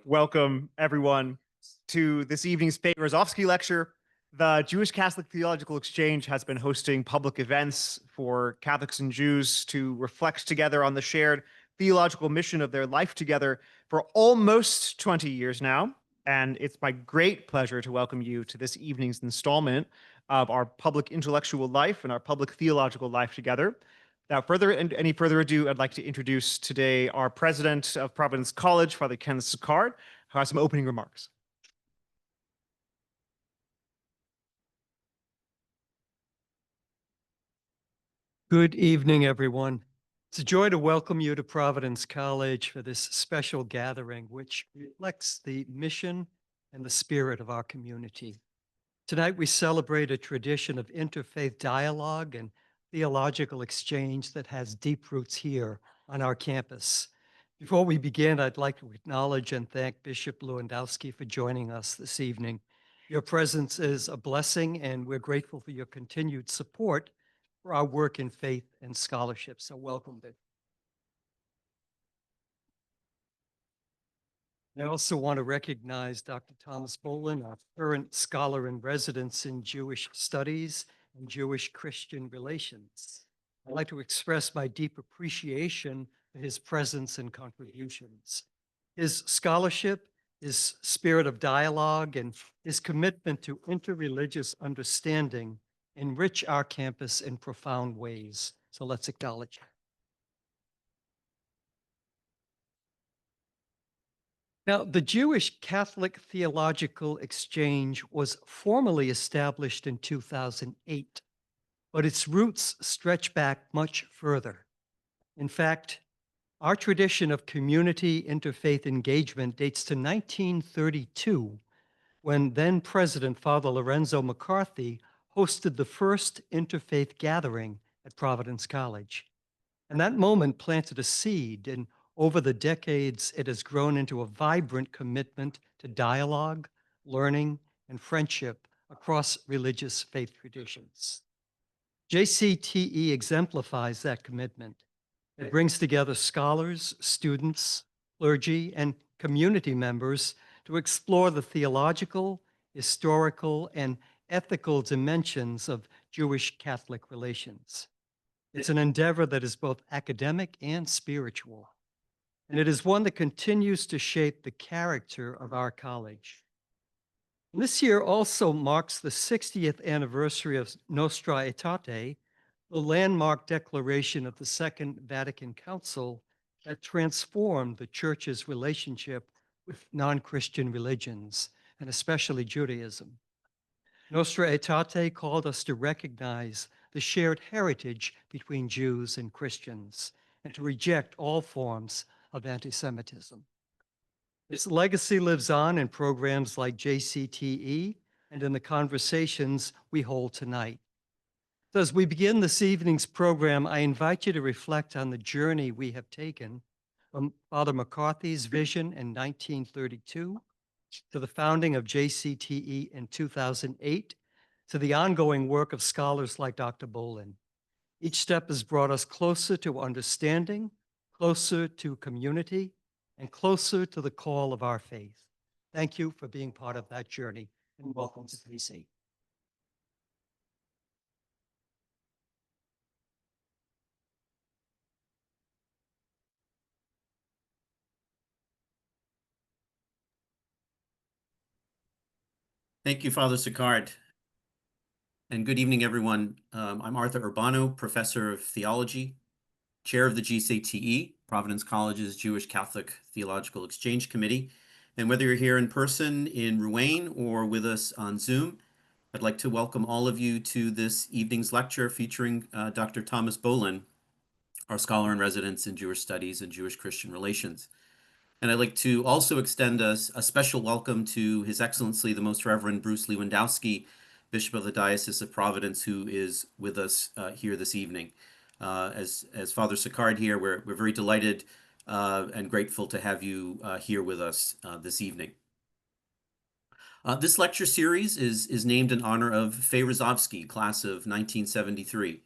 Welcome, everyone, to this evening's Berezovsky lecture. The Jewish Catholic Theological Exchange has been hosting public events for Catholics and Jews to reflect together on the shared theological mission of their life together for almost 20 years now. And it's my great pleasure to welcome you to this evening's installment of our public intellectual life and our public theological life together. Without any further ado, I'd like to introduce today our president of Providence College, Father Ken Sicard, who has some opening remarks. Good evening, everyone. It's a joy to welcome you to Providence College for this special gathering, which reflects the mission and the spirit of our community. Tonight, we celebrate a tradition of interfaith dialogue and theological exchange that has deep roots here on our campus. Before we begin, I'd like to acknowledge and thank Bishop Lewandowski for joining us this evening. Your presence is a blessing, and we're grateful for your continued support for our work in faith and scholarship. So welcome, Bishop. I also want to recognize Dr. Thomas Bolin, our current scholar in residence in Jewish studies and Jewish Christian relations. I'd like to express my deep appreciation for his presence and contributions. His scholarship, his spirit of dialogue, and his commitment to interreligious understanding enrich our campus in profound ways. So let's acknowledge him. Now, the Jewish Catholic Theological Exchange was formally established in 2008, but its roots stretch back much further. In fact, our tradition of community interfaith engagement dates to 1932, when then President Father Lorenzo McCarthy hosted the first interfaith gathering at Providence College. And that moment planted a seed, and over the decades, it has grown into a vibrant commitment to dialogue, learning, and friendship across religious faith traditions. JCTE exemplifies that commitment. It brings together scholars, students, clergy, and community members to explore the theological, historical, and ethical dimensions of Jewish Catholic relations. It's an endeavor that is both academic and spiritual, and it is one that continues to shape the character of our college. This year also marks the 60th anniversary of Nostra Aetate, the landmark declaration of the Second Vatican Council that transformed the Church's relationship with non-Christian religions, and especially Judaism. Nostra Aetate called us to recognize the shared heritage between Jews and Christians and to reject all forms of anti-Semitism. Its legacy lives on in programs like JCTE and in the conversations we hold tonight. So as we begin this evening's program, I invite you to reflect on the journey we have taken from Father McCarthy's vision in 1932 to the founding of JCTE in 2008, to the ongoing work of scholars like Dr. Bolin. Each step has brought us closer to understanding, closer to community, and closer to the call of our faith. Thank you for being part of that journey, and welcome to PC. Thank you, Father Sicard. And good evening, everyone. I'm Arthur Urbano, Professor of Theology, Chair of the GCTE, Providence College's Jewish Catholic Theological Exchange Committee. And whether you're here in person in Rouen or with us on Zoom, I'd like to welcome all of you to this evening's lecture featuring Dr. Thomas Bolin, our scholar in residence in Jewish Studies and Jewish Christian Relations. And I'd like to also extend a special welcome to His Excellency, the Most Reverend Bruce Lewandowski, Bishop of the Diocese of Providence, who is with us here this evening. As Father Sicard here, we're very delighted and grateful to have you here with us this evening. This lecture series is named in honor of Faye Rozovsky, class of 1973.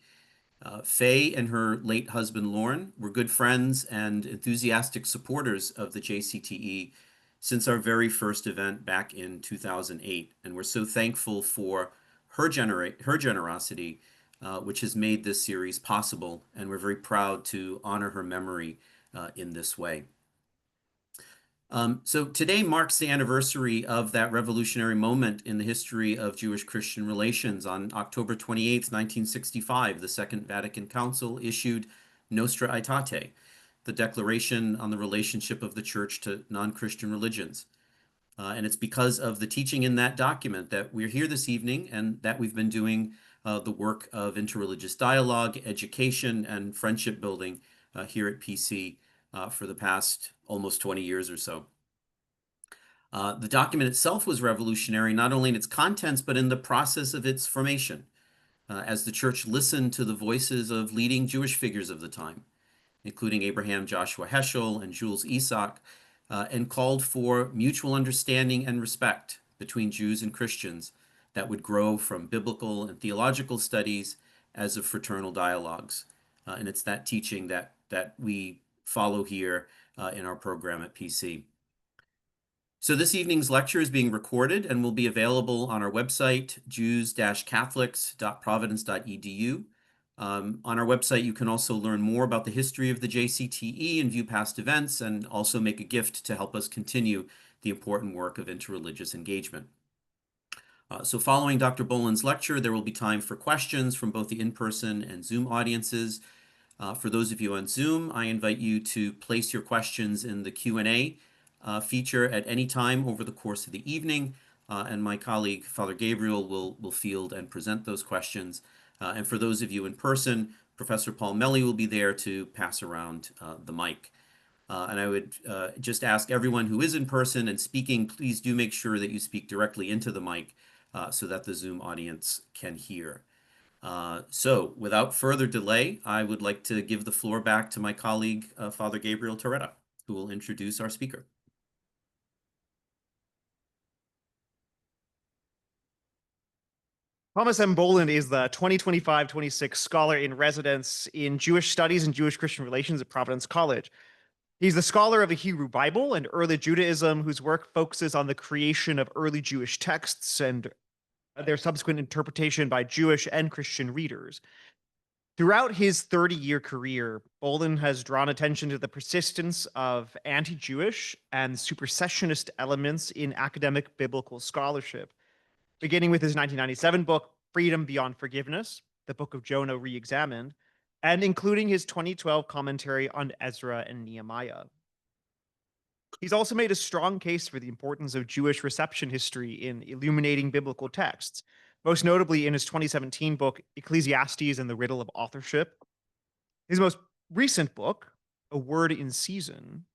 Faye and her late husband, Lauren, were good friends and enthusiastic supporters of the JCTE since our very first event back in 2008. And we're so thankful for her generosity, which has made this series possible. And we're very proud to honor her memory in this way. So today marks the anniversary of that revolutionary moment in the history of Jewish-Christian relations. On October 28th, 1965, the Second Vatican Council issued Nostra Aetate, the declaration on the relationship of the Church to non-Christian religions. And it's because of the teaching in that document that we're here this evening and that we've been doing the work of interreligious dialogue, education, and friendship building here at PC for the past almost 20 years or so. The document itself was revolutionary, not only in its contents, but in the process of its formation, as the church listened to the voices of leading Jewish figures of the time, including Abraham Joshua Heschel and Jules Isaac, and called for mutual understanding and respect between Jews and Christians that would grow from biblical and theological studies as of fraternal dialogues. And it's that teaching that we follow here in our program at PC. So this evening's lecture is being recorded and will be available on our website, jews-catholics.providence.edu. On our website, you can also learn more about the history of the JCTE and view past events, and also make a gift to help us continue the important work of interreligious engagement. So following Dr. Bolin's lecture, there will be time for questions from both the in-person and Zoom audiences. For those of you on Zoom, I invite you to place your questions in the Q&A feature at any time over the course of the evening, and my colleague, Father Gabriel, will field and present those questions. And for those of you in person, Professor Paul Melly will be there to pass around the mic. And I would just ask everyone who is in person and speaking, please do make sure that you speak directly into the mic so that the Zoom audience can hear. So without further delay, I would like to give the floor back to my colleague, Father Gabriel Torretta, who will introduce our speaker. Thomas M. Bolin is the 2025-26 Scholar in Residence in Jewish Studies and Jewish-Christian Relations at Providence College. He's the scholar of the Hebrew Bible and early Judaism, whose work focuses on the creation of early Jewish texts and their subsequent interpretation by Jewish and Christian readers. Throughout his 30-year career, Bolin has drawn attention to the persistence of anti-Jewish and supersessionist elements in academic biblical scholarship, beginning with his 1997 book, Freedom Beyond Forgiveness, the Book of Jonah Re-Examined, and including his 2012 commentary on Ezra and Nehemiah. He's also made a strong case for the importance of Jewish reception history in illuminating biblical texts, most notably in his 2017 book, Ecclesiastes and the Riddle of Authorship. His most recent book, A Word in Season,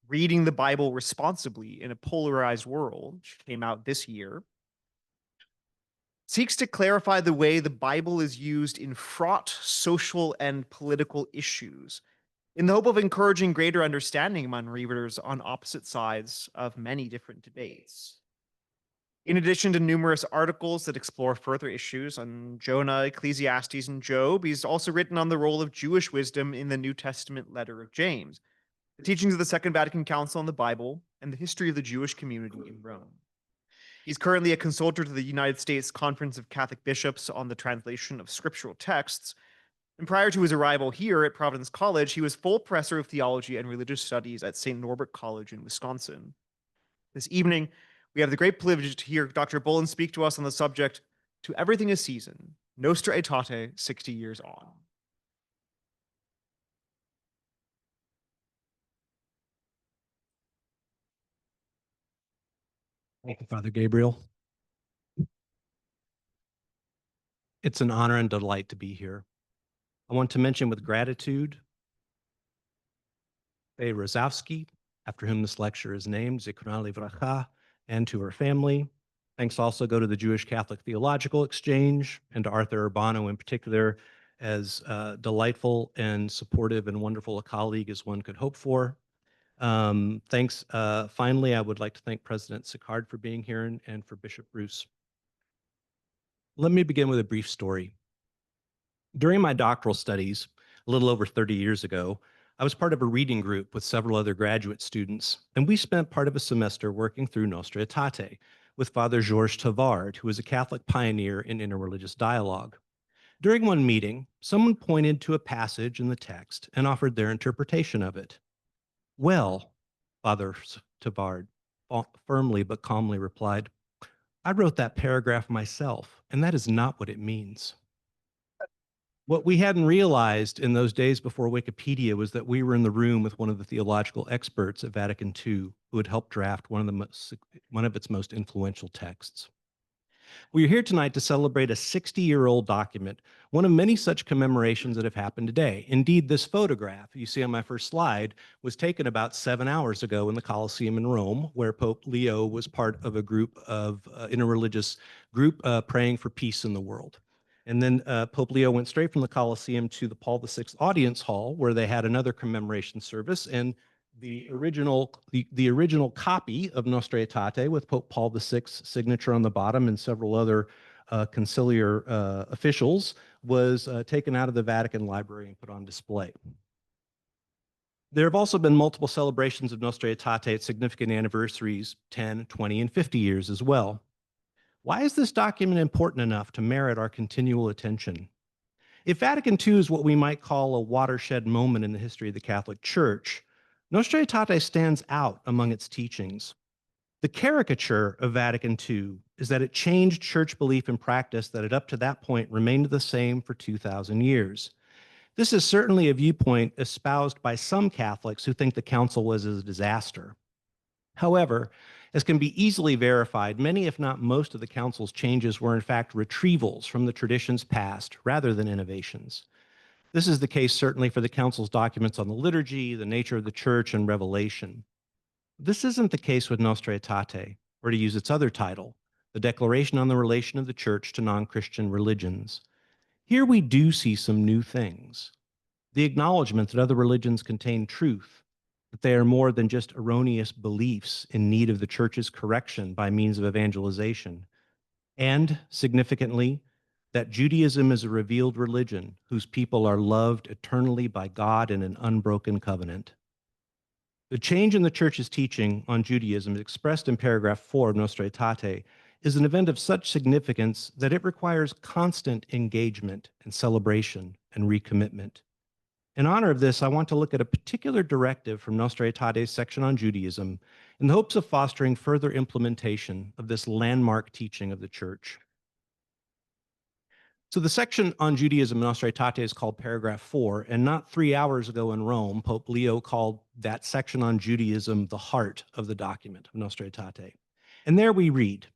Reading the Bible Responsibly in a Polarized World, which came out this year, seeks to clarify the way the Bible is used in fraught social and political issues, in the hope of encouraging greater understanding among readers on opposite sides of many different debates. In addition to numerous articles that explore further issues on Jonah, Ecclesiastes, and Job, he's also written on the role of Jewish wisdom in the New Testament letter of James, the teachings of the Second Vatican Council on the Bible, and the history of the Jewish community in Rome. He's currently a consultant to the United States Conference of Catholic Bishops on the translation of scriptural texts. And prior to his arrival here at Providence College, he was full professor of theology and religious studies at St. Norbert College in Wisconsin. This evening, we have the great privilege to hear Dr. Bolin speak to us on the subject, To Everything a Season, Nostra Aetate, 60 Years On. Thank you, Father Gabriel. It's an honor and delight to be here. I want to mention with gratitude Faye Rozovsky, after whom this lecture is named, Zikrona Livracha, and to her family. Thanks also go to the Jewish Catholic Theological Exchange and to Arthur Urbano in particular, as delightful and supportive and wonderful a colleague as one could hope for. Thanks. Finally, I would like to thank President Sicard for being here and for Bishop Bruce. Let me begin with a brief story. During my doctoral studies, a little over 30 years ago, I was part of a reading group with several other graduate students, and we spent part of a semester working through Nostra Aetate with Father Georges Tavard, who was a Catholic pioneer in interreligious dialogue. During one meeting, someone pointed to a passage in the text and offered their interpretation of it. Well, Father Tavard firmly but calmly replied, I wrote that paragraph myself, and that is not what it means. What we hadn't realized in those days before Wikipedia was that we were in the room with one of the theological experts at Vatican II who had helped draft one of its most influential texts. We are here tonight to celebrate a 60-year-old document, one of many such commemorations that have happened today. Indeed, this photograph you see on my first slide was taken about 7 hours ago in the Colosseum in Rome, where Pope Leo was part of a group of interreligious group praying for peace in the world. And then Pope Leo went straight from the Colosseum to the Paul VI Audience Hall, where they had another commemoration service. And the original copy of Nostra Aetate with Pope Paul VI's signature on the bottom and several other conciliar officials was taken out of the Vatican Library and put on display. There have also been multiple celebrations of Nostra Aetate at significant anniversaries, 10, 20, and 50 years as well. Why is this document important enough to merit our continual attention? If Vatican II is what we might call a watershed moment in the history of the Catholic Church, Nostra Aetate stands out among its teachings. The caricature of Vatican II is that it changed church belief and practice that had up to that point remained the same for 2,000 years. This is certainly a viewpoint espoused by some Catholics who think the council was a disaster. However, as can be easily verified, many, if not most, of the council's changes were in fact retrievals from the traditions past rather than innovations. This is the case certainly for the council's documents on the liturgy, the nature of the church, and revelation. This isn't the case with Nostra Aetate, or to use its other title, the Declaration on the Relation of the Church to Non-Christian Religions. Here we do see some new things. The acknowledgement that other religions contain truth, that they are more than just erroneous beliefs in need of the church's correction by means of evangelization, and, significantly, that Judaism is a revealed religion whose people are loved eternally by God in an unbroken covenant. The change in the church's teaching on Judaism expressed in paragraph 4 of Nostra Aetate is an event of such significance that it requires constant engagement and celebration and recommitment. In honor of this, I want to look at a particular directive from Nostra Aetate's section on Judaism in the hopes of fostering further implementation of this landmark teaching of the church. So the section on Judaism in Nostra Aetate is called paragraph 4, and not 3 hours ago in Rome, Pope Leo called that section on Judaism the heart of the document of Nostra Aetate. And there we read,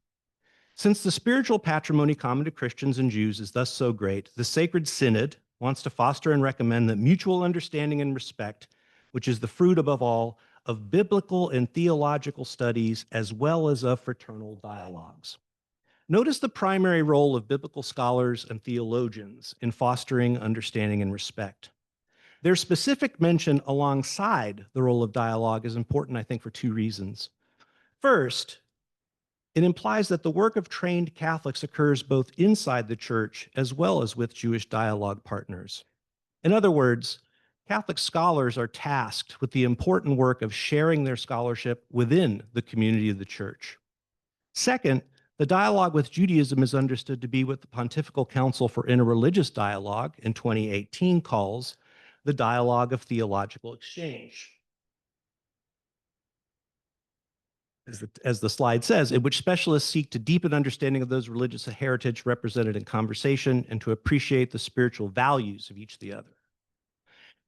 since the spiritual patrimony common to Christians and Jews is thus so great, the Sacred Synod wants to foster and recommend that mutual understanding and respect, which is the fruit above all of biblical and theological studies as well as of fraternal dialogues. Notice the primary role of biblical scholars and theologians in fostering understanding and respect. Their specific mention alongside the role of dialogue is important, I think, for 2 reasons. First, it implies that the work of trained Catholics occurs both inside the church as well as with Jewish dialogue partners. In other words, Catholic scholars are tasked with the important work of sharing their scholarship within the community of the church. Second, the dialogue with Judaism is understood to be what the Pontifical Council for Interreligious Dialogue in 2018 calls the dialogue of theological exchange. As the slide says, in which specialists seek to deepen understanding of those religious heritage represented in conversation and to appreciate the spiritual values of each the other.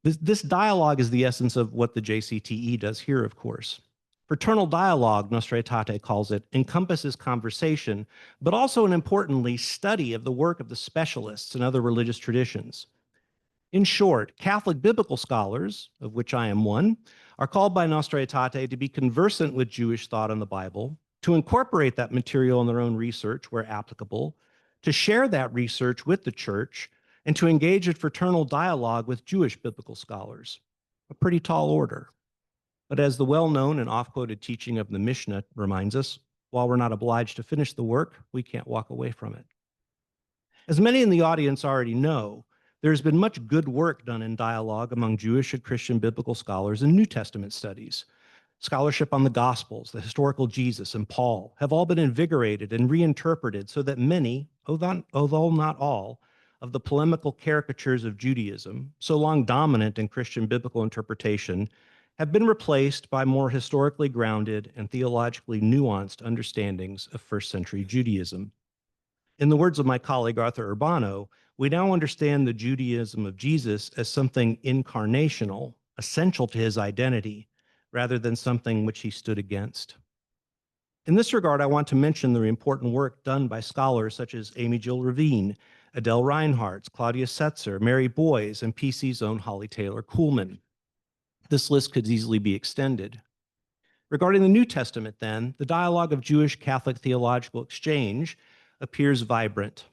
This dialogue is the essence of what the JCTE does here, of course. Fraternal dialogue, Nostra Aetate calls it, encompasses conversation, but also, and importantly, study of the work of the specialists and other religious traditions. In short, Catholic biblical scholars, of which I am one, are called by Nostra Aetate to be conversant with Jewish thought on the Bible, to incorporate that material in their own research where applicable, to share that research with the church, and to engage in fraternal dialogue with Jewish biblical scholars. A pretty tall order. But as the well-known and oft-quoted teaching of the Mishnah reminds us, while we're not obliged to finish the work, we can't walk away from it. As many in the audience already know, there's been much good work done in dialogue among Jewish and Christian biblical scholars in New Testament studies. Scholarship on the Gospels, the historical Jesus, and Paul have all been invigorated and reinterpreted so that many, although not all, of the polemical caricatures of Judaism, so long dominant in Christian biblical interpretation, have been replaced by more historically grounded and theologically nuanced understandings of first-century Judaism. In the words of my colleague Arthur Urbano, we now understand the Judaism of Jesus as something incarnational, essential to his identity, rather than something which he stood against. In this regard, I want to mention the important work done by scholars such as Amy Jill Ravine, Adele Reinhardt, Claudia Setzer, Mary Boyes, and PC's own Holly Taylor Kuhlman. This list could easily be extended. Regarding the New Testament, then, the dialogue of Jewish Catholic theological exchange appears vibrant.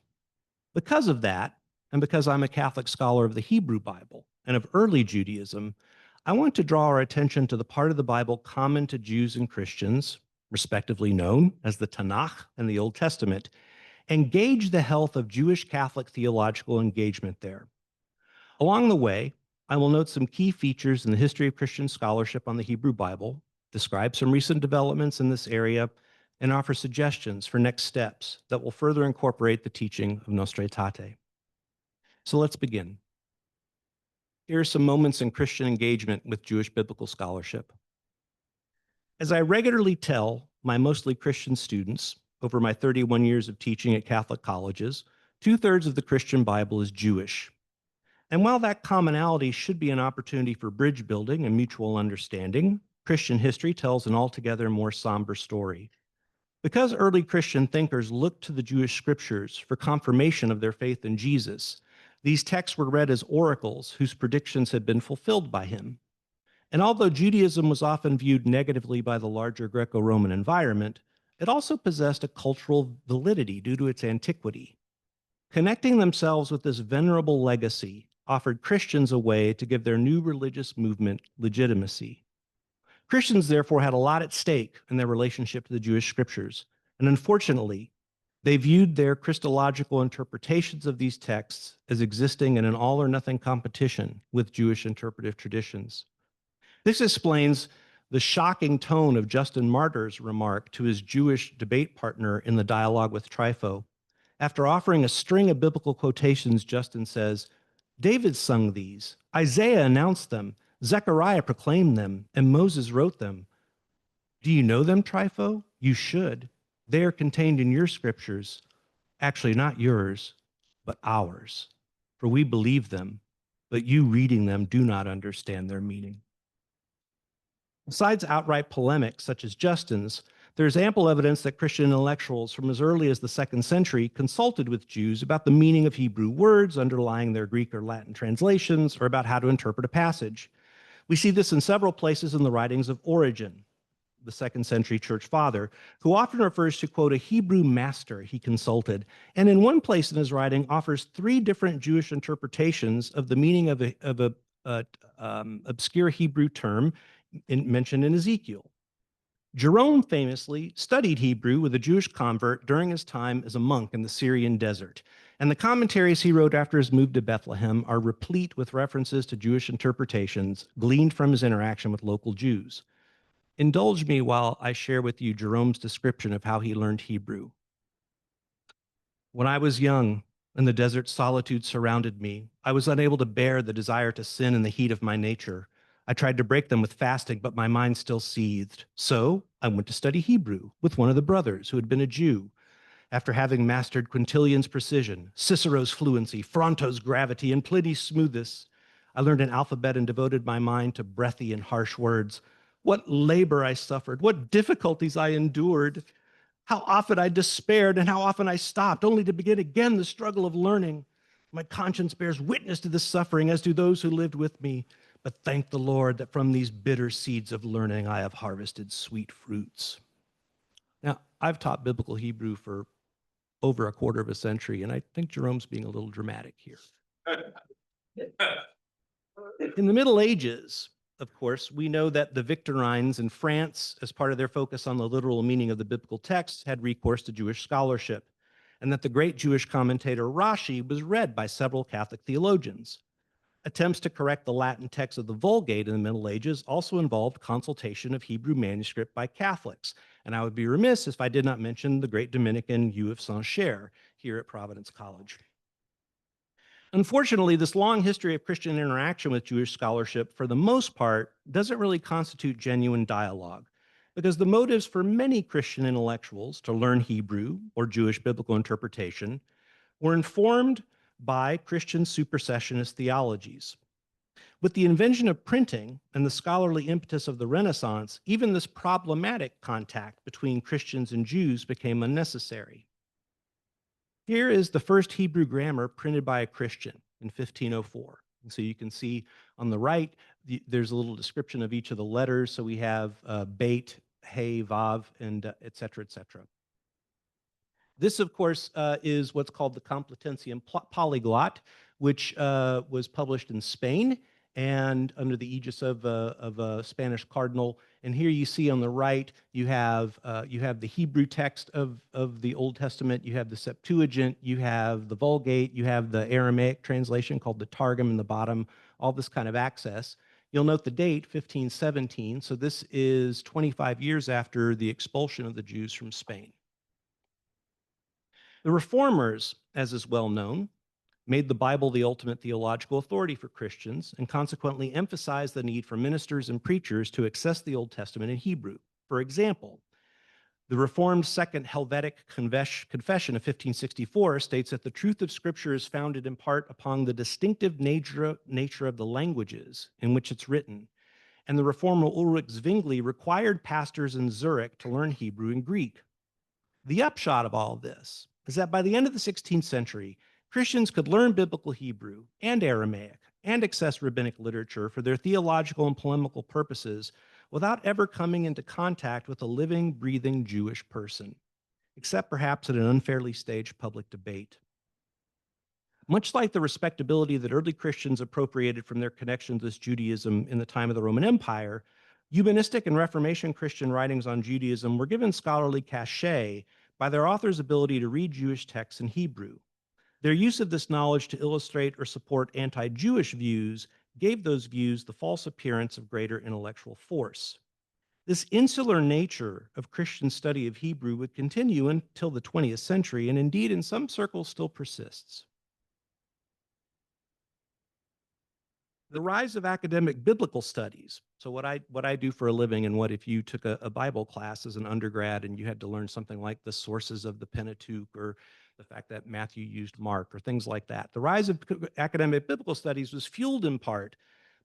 Because of that, and because I'm a Catholic scholar of the Hebrew Bible and of early Judaism, I want to draw our attention to the part of the Bible common to Jews and Christians, respectively known as the Tanakh and the Old Testament, and gauge the health of Jewish Catholic theological engagement there. Along the way, I will note some key features in the history of Christian scholarship on the Hebrew Bible, describe some recent developments in this area, and offer suggestions for next steps that will further incorporate the teaching of Nostra Aetate. So let's begin. Here are some moments in Christian engagement with Jewish biblical scholarship. As I regularly tell my mostly Christian students over my 31 years of teaching at Catholic colleges, 2/3 of the Christian Bible is Jewish. And while that commonality should be an opportunity for bridge building and mutual understanding, Christian history tells an altogether more somber story. Because early Christian thinkers looked to the Jewish scriptures for confirmation of their faith in Jesus, these texts were read as oracles whose predictions had been fulfilled by him. And although Judaism was often viewed negatively by the larger Greco-Roman environment, it also possessed a cultural validity due to its antiquity. Connecting themselves with this venerable legacy offered Christians a way to give their new religious movement legitimacy. Christians, therefore, had a lot at stake in their relationship to the Jewish scriptures, and unfortunately, they viewed their Christological interpretations of these texts as existing in an all-or-nothing competition with Jewish interpretive traditions. This explains the shocking tone of Justin Martyr's remark to his Jewish debate partner in the dialogue with Trypho. After offering a string of biblical quotations, Justin says, "David sung these, Isaiah announced them, Zechariah proclaimed them, and Moses wrote them. Do you know them, Trypho? You should. They are contained in your scriptures. Actually, not yours, but ours. For we believe them, but you reading them do not understand their meaning." Besides outright polemics such as Justin's, there's ample evidence that Christian intellectuals from as early as the 2nd century consulted with Jews about the meaning of Hebrew words underlying their Greek or Latin translations, or about how to interpret a passage. We see this in several places in the writings of Origen, the 2nd century church father, who often refers to, quote, a Hebrew master he consulted, and in one place in his writing offers 3 different Jewish interpretations of the meaning of a obscure Hebrew term mentioned in Ezekiel. Jerome famously studied Hebrew with a Jewish convert during his time as a monk in the Syrian desert, and the commentaries he wrote after his move to Bethlehem are replete with references to Jewish interpretations gleaned from his interaction with local Jews. Indulge me while I share with you Jerome's description of how he learned Hebrew. "When I was young and the desert solitude surrounded me, I was unable to bear the desire to sin in the heat of my nature. I tried to break them with fasting, but my mind still seethed. So I went to study Hebrew with one of the brothers who had been a Jew. After having mastered Quintilian's precision, Cicero's fluency, Fronto's gravity, and Pliny's smoothness, I learned an alphabet and devoted my mind to breathy and harsh words. What labor I suffered, what difficulties I endured, how often I despaired and how often I stopped, only to begin again the struggle of learning. My conscience bears witness to this suffering, as do those who lived with me. But thank the Lord that from these bitter seeds of learning I have harvested sweet fruits." Now, I've taught biblical Hebrew for over a quarter of a century, and I think Jerome's being a little dramatic here. In the Middle Ages, of course, we know that the Victorines in France, as part of their focus on the literal meaning of the biblical texts, had recourse to Jewish scholarship, and that the great Jewish commentator Rashi was read by several Catholic theologians. Attempts to correct the Latin text of the Vulgate in the Middle Ages also involved consultation of Hebrew manuscript by Catholics, and I would be remiss if I did not mention the great Dominican Hugh of Saint-Cher here at Providence College. Unfortunately, this long history of Christian interaction with Jewish scholarship, for the most part, doesn't really constitute genuine dialogue, because the motives for many Christian intellectuals to learn Hebrew or Jewish biblical interpretation were informed by Christian supersessionist theologies. With the invention of printing and the scholarly impetus of the Renaissance, even this problematic contact between Christians and Jews became unnecessary. Here is the first Hebrew grammar printed by a Christian in 1504. And so you can see on the right, there's a little description of each of the letters. So we have Beit, Hey, Vav, and et cetera, et cetera. This, of course, is what's called the Complutensian Polyglot, which was published in Spain and under the aegis of a Spanish cardinal. And here you see on the right, you have the Hebrew text of the Old Testament, you have the Septuagint, you have the Vulgate, you have the Aramaic translation called the Targum in the bottom, all this kind of access. You'll note the date, 1517, so this is 25 years after the expulsion of the Jews from Spain. The Reformers, as is well known, made the Bible the ultimate theological authority for Christians and consequently emphasized the need for ministers and preachers to access the Old Testament in Hebrew. For example, the Reformed Second Helvetic Confession of 1564 states that the truth of Scripture is founded in part upon the distinctive nature of the languages in which it's written, and the reformer Ulrich Zwingli required pastors in Zurich to learn Hebrew and Greek. The upshot of all of this is that by the end of the 16th century, Christians could learn biblical Hebrew and Aramaic and access rabbinic literature for their theological and polemical purposes without ever coming into contact with a living, breathing Jewish person, except perhaps at an unfairly staged public debate. Much like the respectability that early Christians appropriated from their connections with Judaism in the time of the Roman Empire, humanistic and Reformation Christian writings on Judaism were given scholarly cachet by their authors' ability to read Jewish texts in Hebrew. Their use of this knowledge to illustrate or support anti-Jewish views gave those views the false appearance of greater intellectual force. This insular nature of Christian study of Hebrew would continue until the 20th century, and indeed in some circles still persists. The rise of academic biblical studies. So what I do for a living, and what if you took a Bible class as an undergrad and you had to learn something like the sources of the Pentateuch, or the fact that Matthew used Mark, or things like that. The rise of academic biblical studies was fueled in part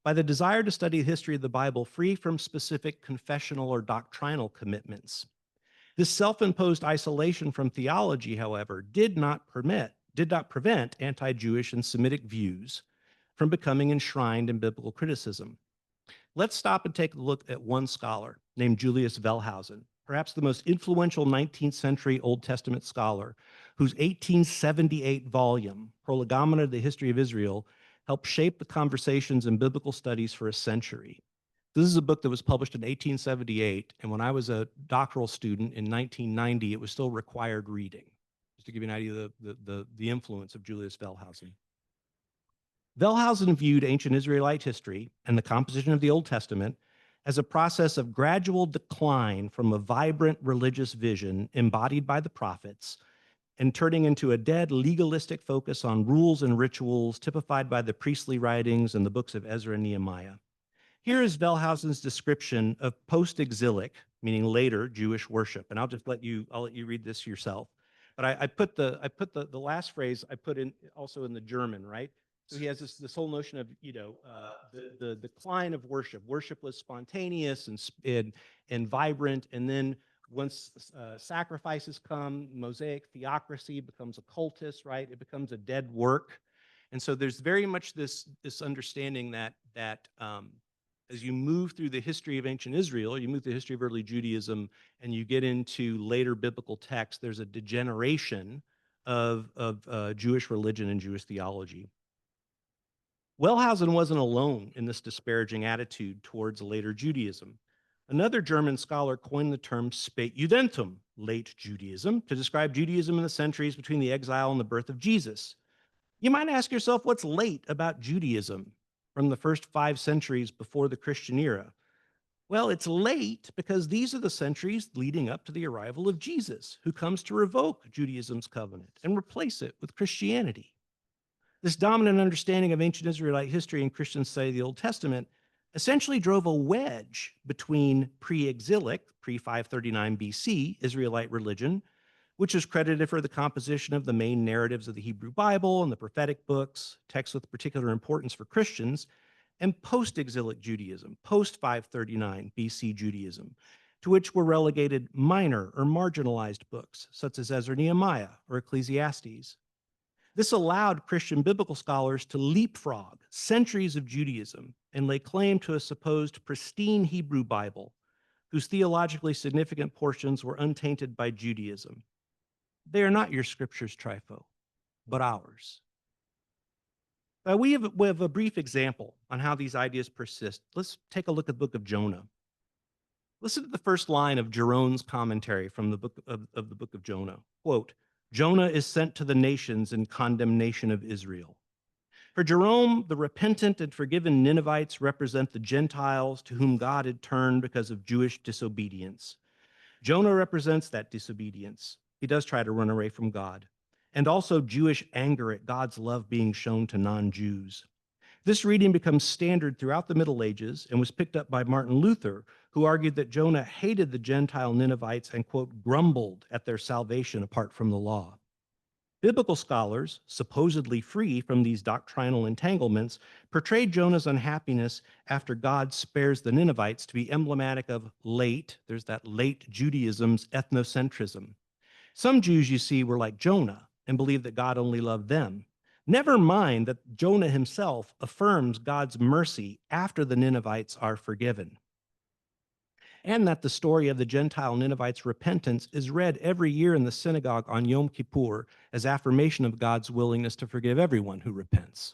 by the desire to study the history of the Bible free from specific confessional or doctrinal commitments. This self-imposed isolation from theology, however, did not prevent anti-Jewish and Semitic views from becoming enshrined in biblical criticism. Let's stop and take a look at one scholar named Julius Wellhausen, perhaps the most influential 19th century Old Testament scholar, whose 1878 volume, Prolegomena of the History of Israel, helped shape the conversations in biblical studies for a century. This is a book that was published in 1878, and when I was a doctoral student in 1990, it was still required reading, just to give you an idea of the influence of Julius Wellhausen. Wellhausen viewed ancient Israelite history and the composition of the Old Testament as a process of gradual decline from a vibrant religious vision embodied by the prophets and turning into a dead legalistic focus on rules and rituals typified by the priestly writings and the books of Ezra and Nehemiah. Here is Wellhausen's description of post-exilic, meaning later, Jewish worship. And I'll let you read this yourself. But I put the last phrase I put in also in the German, right? So he has this whole notion of, the decline of worship. Worship was spontaneous and vibrant, and then once sacrifices come, Mosaic theocracy becomes a cultist, right? It becomes a dead work. And so there's very much this understanding that as you move through the history of ancient Israel, you move through the history of early Judaism, and you get into later biblical texts, there's a degeneration of Jewish religion and Jewish theology. Wellhausen wasn't alone in this disparaging attitude towards later Judaism. Another German scholar coined the term Spätjudentum, late Judaism, to describe Judaism in the centuries between the exile and the birth of Jesus. You might ask yourself, what's late about Judaism from the first 5 centuries before the Christian era? Well, it's late because these are the centuries leading up to the arrival of Jesus, who comes to revoke Judaism's covenant and replace it with Christianity. This dominant understanding of ancient Israelite history and Christian study of the Old Testament essentially drove a wedge between pre-exilic, pre-539 BC, Israelite religion, which is credited for the composition of the main narratives of the Hebrew Bible and the prophetic books, texts with particular importance for Christians, and post-exilic Judaism, post-539 BC Judaism, to which were relegated minor or marginalized books, such as Ezra Nehemiah or Ecclesiastes. This allowed Christian biblical scholars to leapfrog centuries of Judaism and lay claim to a supposed pristine Hebrew Bible, whose theologically significant portions were untainted by Judaism. They are not your scriptures, Trypho, but ours. We have a brief example on how these ideas persist. Let's take a look at the book of Jonah. Listen to the first line of Jerome's commentary from the book of the book of Jonah. Quote, Jonah is sent to the nations in condemnation of Israel. For Jerome, the repentant and forgiven Ninevites represent the Gentiles to whom God had turned because of Jewish disobedience. Jonah represents that disobedience. He does try to run away from God, and also Jewish anger at God's love being shown to non-Jews. This reading becomes standard throughout the Middle Ages and was picked up by Martin Luther, who argued that Jonah hated the Gentile Ninevites and, quote, grumbled at their salvation apart from the law. Biblical scholars, supposedly free from these doctrinal entanglements, portrayed Jonah's unhappiness after God spares the Ninevites to be emblematic of there's that late Judaism's ethnocentrism. Some Jews, you see, were like Jonah and believed that God only loved them. Never mind that Jonah himself affirms God's mercy after the Ninevites are forgiven, and that the story of the Gentile Ninevites' repentance is read every year in the synagogue on Yom Kippur as affirmation of God's willingness to forgive everyone who repents.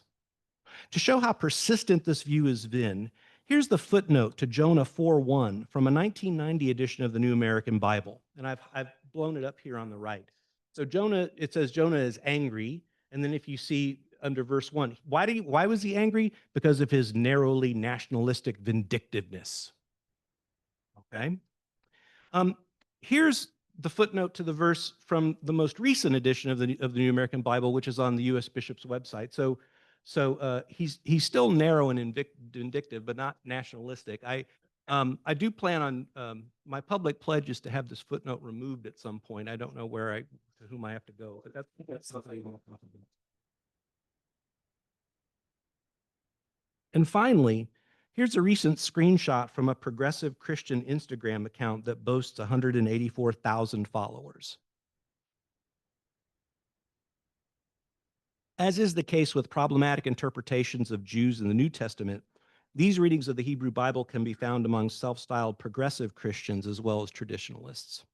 To show how persistent this view has been, here's the footnote to Jonah 4:1 from a 1990 edition of the New American Bible, and I've blown it up here on the right. So Jonah, it says Jonah is angry, and then if you see under verse 1, why was he angry? Because of his narrowly nationalistic vindictiveness. Okay. Here's the footnote to the verse from the most recent edition of the New American Bible, which is on the U.S. Bishop's website. So he's still narrow and vindictive, but not nationalistic. I do plan on my public pledge is to have this footnote removed at some point. I don't know to whom I have to go, but that's something. And finally, here's a recent screenshot from a progressive Christian Instagram account that boasts 184,000 followers. As is the case with problematic interpretations of Jews in the New Testament, these readings of the Hebrew Bible can be found among self-styled progressive Christians as well as traditionalists.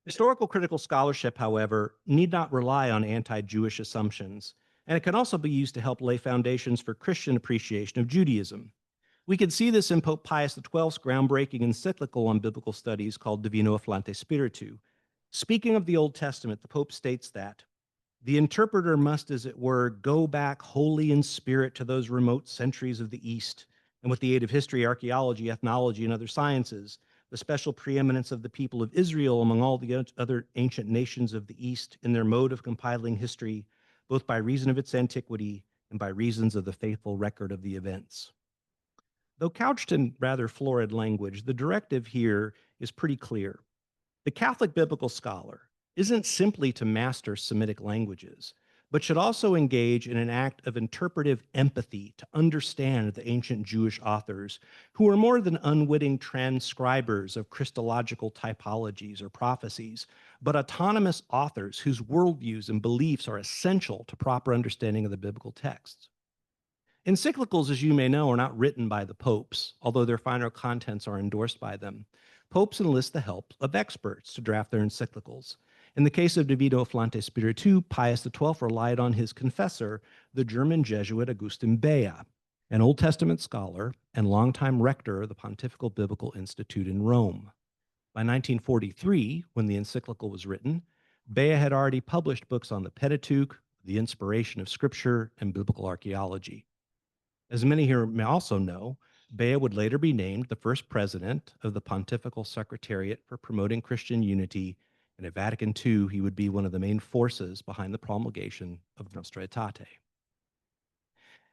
Historical critical scholarship, however, need not rely on anti-Jewish assumptions, and it can also be used to help lay foundations for Christian appreciation of Judaism. We can see this in Pope Pius XII's groundbreaking encyclical on biblical studies called Divino Afflante Spiritu. Speaking of the Old Testament, the Pope states that the interpreter must, as it were, go back wholly in spirit to those remote centuries of the East, and with the aid of history, archaeology, ethnology, and other sciences, the special preeminence of the people of Israel among all the other ancient nations of the East in their mode of compiling history, both by reason of its antiquity and by reasons of the faithful record of the events. Though couched in rather florid language, the directive here is pretty clear. The Catholic biblical scholar isn't simply to master Semitic languages, but should also engage in an act of interpretive empathy to understand the ancient Jewish authors who were more than unwitting transcribers of Christological typologies or prophecies, but autonomous authors whose worldviews and beliefs are essential to proper understanding of the biblical texts. Encyclicals, as you may know, are not written by the popes, although their final contents are endorsed by them. Popes enlist the help of experts to draft their encyclicals. In the case of Divino Afflante Spiritu, Pius XII relied on his confessor, the German Jesuit Augustin Bea, an Old Testament scholar and longtime rector of the Pontifical Biblical Institute in Rome. By 1943, when the encyclical was written, Bea had already published books on the Pentateuch, the inspiration of Scripture, and biblical archaeology. As many here may also know, Bea would later be named the first president of the Pontifical Secretariat for Promoting Christian Unity, and at Vatican II, he would be one of the main forces behind the promulgation of Nostra Aetate.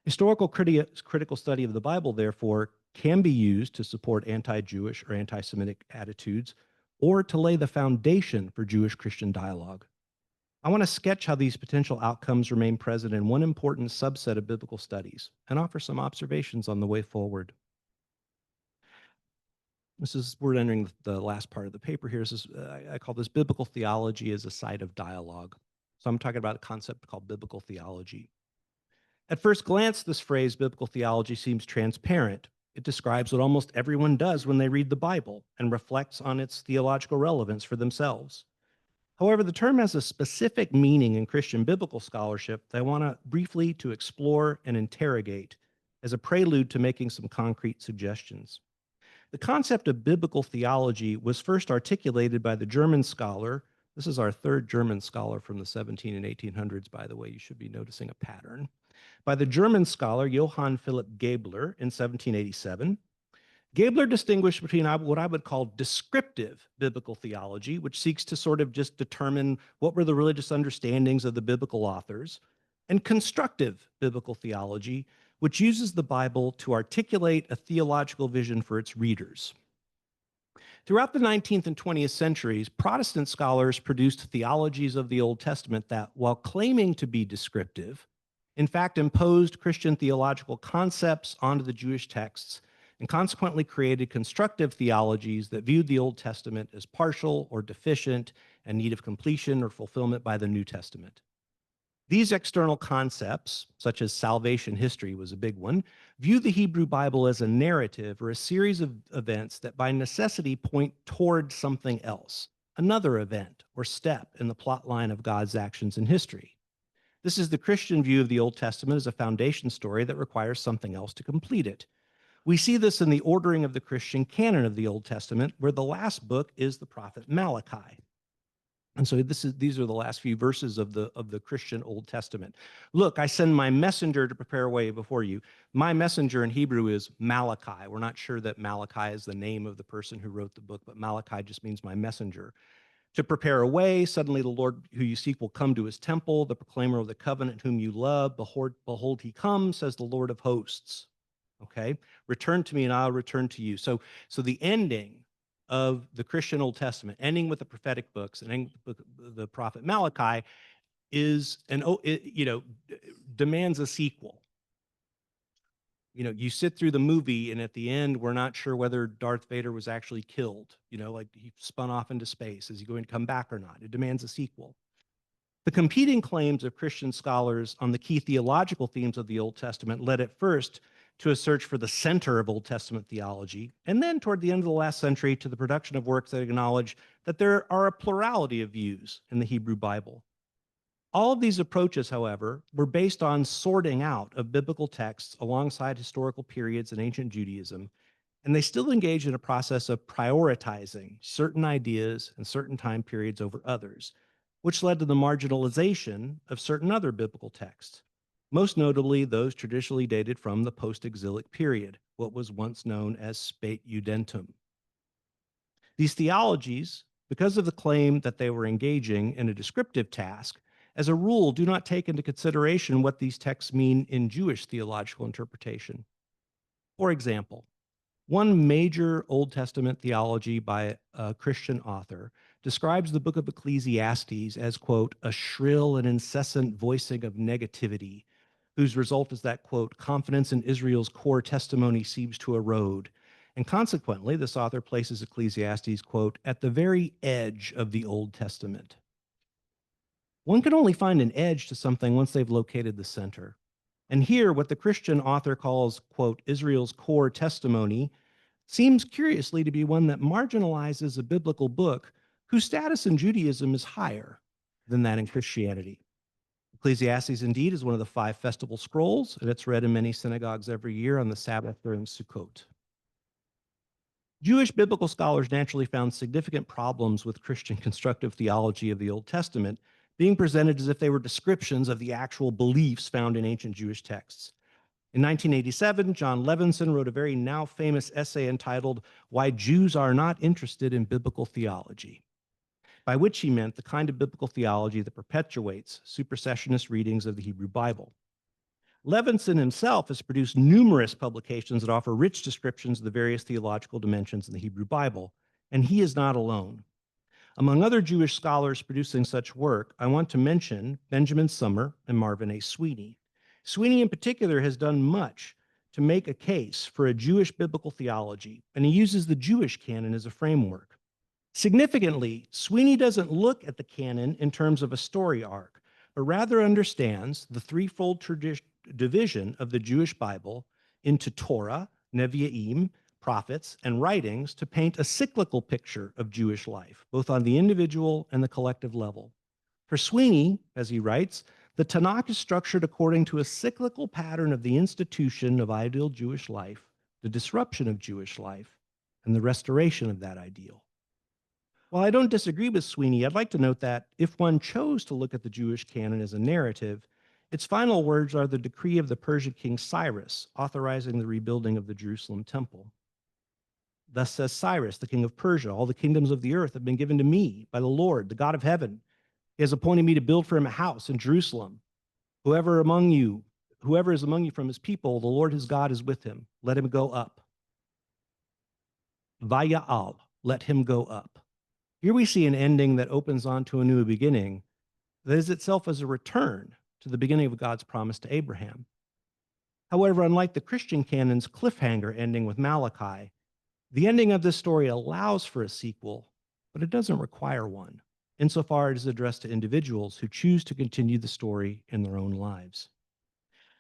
Historical critical study of the Bible, therefore, can be used to support anti-Jewish or anti-Semitic attitudes or to lay the foundation for Jewish-Christian dialogue. I want to sketch how these potential outcomes remain present in one important subset of biblical studies and offer some observations on the way forward. We're entering the last part of the paper here. I call this biblical theology as a site of dialogue. So I'm talking about a concept called biblical theology. At first glance, this phrase, biblical theology, seems transparent. It describes what almost everyone does when they read the Bible and reflects on its theological relevance for themselves. However, the term has a specific meaning in Christian biblical scholarship that I want to briefly to explore and interrogate as a prelude to making some concrete suggestions. The concept of biblical theology was first articulated by the German scholar. This is our third German scholar from the 17 and 1800s, by the way. You should be noticing a pattern. By the German scholar Johann Philipp Gebler in 1787. Gebler distinguished between what I would call descriptive biblical theology, which seeks to sort of just determine what were the religious understandings of the biblical authors, and constructive biblical theology, which uses the Bible to articulate a theological vision for its readers. Throughout the 19th and 20th centuries, Protestant scholars produced theologies of the Old Testament that, while claiming to be descriptive, in fact imposed Christian theological concepts onto the Jewish texts and consequently created constructive theologies that viewed the Old Testament as partial or deficient and need of completion or fulfillment by the New Testament. These external concepts, such as salvation history was a big one, view the Hebrew Bible as a narrative or a series of events that by necessity point toward something else, another event or step in the plot line of God's actions in history. This is the Christian view of the Old Testament as a foundation story that requires something else to complete it. We see this in the ordering of the Christian canon of the Old Testament, where the last book is the prophet Malachi. And so these are the last few verses of the Christian Old Testament. Look, I send my messenger to prepare a way before you. My messenger in Hebrew is Malachi. We're not sure that Malachi is the name of the person who wrote the book, but Malachi just means my messenger. To prepare a way, suddenly the Lord who you seek will come to his temple, the proclaimer of the covenant whom you love. Behold, he comes, says the Lord of hosts. Okay? Return to me and I'll return to you. So the ending of the Christian Old Testament, ending with the prophetic books and ending with the prophet Malachi, is demands a sequel. You sit through the movie and at the end, we're not sure whether Darth Vader was actually killed. Like he spun off into space. Is he going to come back or not? It demands a sequel. The competing claims of Christian scholars on the key theological themes of the Old Testament led at first to a search for the center of Old Testament theology, and then toward the end of the last century to the production of works that acknowledge that there are a plurality of views in the Hebrew Bible. All of these approaches, however, were based on sorting out of biblical texts alongside historical periods in ancient Judaism, and they still engage in a process of prioritizing certain ideas and certain time periods over others, which led to the marginalization of certain other biblical texts, most notably those traditionally dated from the post-exilic period, what was once known as Spate Judentum. These theologies, because of the claim that they were engaging in a descriptive task, as a rule do not take into consideration what these texts mean in Jewish theological interpretation. For example, one major Old Testament theology by a Christian author describes the book of Ecclesiastes as, quote, a shrill and incessant voicing of negativity, whose result is that, quote, confidence in Israel's core testimony seems to erode. And consequently, this author places Ecclesiastes, quote, at the very edge of the Old Testament. One can only find an edge to something once they've located the center. And here, what the Christian author calls, quote, Israel's core testimony, seems curiously to be one that marginalizes a biblical book whose status in Judaism is higher than that in Christianity. Ecclesiastes indeed is one of the 5 festival scrolls, and it's read in many synagogues every year on the Sabbath during Sukkot. Jewish biblical scholars naturally found significant problems with Christian constructive theology of the Old Testament being presented as if they were descriptions of the actual beliefs found in ancient Jewish texts. In 1987, John Levinson wrote a very now famous essay entitled "Why Jews Are Not Interested in Biblical Theology," by which he meant the kind of biblical theology that perpetuates supersessionist readings of the Hebrew Bible. Levinson himself has produced numerous publications that offer rich descriptions of the various theological dimensions in the Hebrew Bible, and he is not alone. Among other Jewish scholars producing such work, I want to mention Benjamin Summer and Marvin A. Sweeney. Sweeney in particular has done much to make a case for a Jewish biblical theology, and he uses the Jewish canon as a framework. Significantly, Sweeney doesn't look at the canon in terms of a story arc, but rather understands the threefold division of the Jewish Bible into Torah, Nevi'im, prophets, and writings to paint a cyclical picture of Jewish life, both on the individual and the collective level. For Sweeney, as he writes, the Tanakh is structured according to a cyclical pattern of the institution of ideal Jewish life, the disruption of Jewish life, and the restoration of that ideal. While I don't disagree with Sweeney, I'd like to note that if one chose to look at the Jewish canon as a narrative, its final words are the decree of the Persian king Cyrus, authorizing the rebuilding of the Jerusalem temple. Thus says Cyrus, the king of Persia, all the kingdoms of the earth have been given to me by the Lord, the God of heaven. He has appointed me to build for him a house in Jerusalem. Whoever is among you from his people, the Lord his God is with him. Let him go up. Vaya'al, let him go up. Here we see an ending that opens onto a new beginning that is itself as a return to the beginning of God's promise to Abraham. However, unlike the Christian canon's cliffhanger ending with Malachi, the ending of this story allows for a sequel, but it doesn't require one, insofar as it is addressed to individuals who choose to continue the story in their own lives.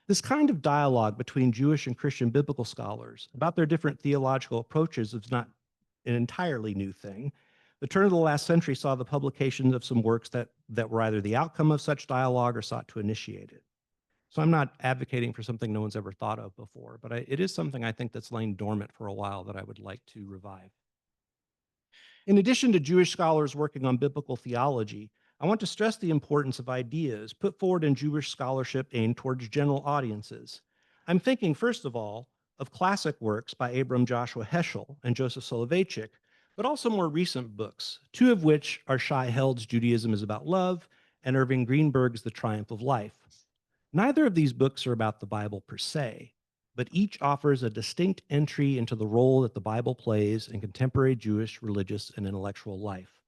This kind of dialogue between Jewish and Christian biblical scholars about their different theological approaches is not an entirely new thing. The turn of the last century saw the publication of some works that were either the outcome of such dialogue or sought to initiate it. So I'm not advocating for something no one's ever thought of before, but it is something I think that's lain dormant for a while that I would like to revive. In addition to Jewish scholars working on biblical theology, I want to stress the importance of ideas put forward in Jewish scholarship aimed towards general audiences. I'm thinking, first of all, of classic works by Abram Joshua Heschel and Joseph Soloveitchik, but also more recent books, 2 of which are Shai Held's Judaism is About Love and Irving Greenberg's The Triumph of Life. Neither of these books are about the Bible per se, but each offers a distinct entry into the role that the Bible plays in contemporary Jewish religious and intellectual life.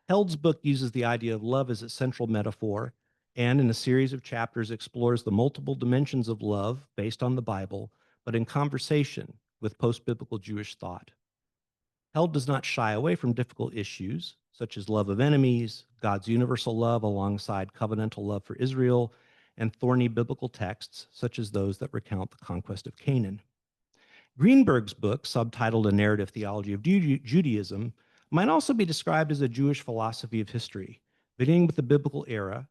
Held's book uses the idea of love as its central metaphor, and in a series of chapters explores the multiple dimensions of love based on the Bible, but in conversation with post-biblical Jewish thought. Held does not shy away from difficult issues, such as love of enemies, God's universal love alongside covenantal love for Israel, and thorny biblical texts, such as those that recount the conquest of Canaan. Greenberg's book, subtitled A Narrative Theology of Judaism, might also be described as a Jewish philosophy of history, beginning with the biblical era,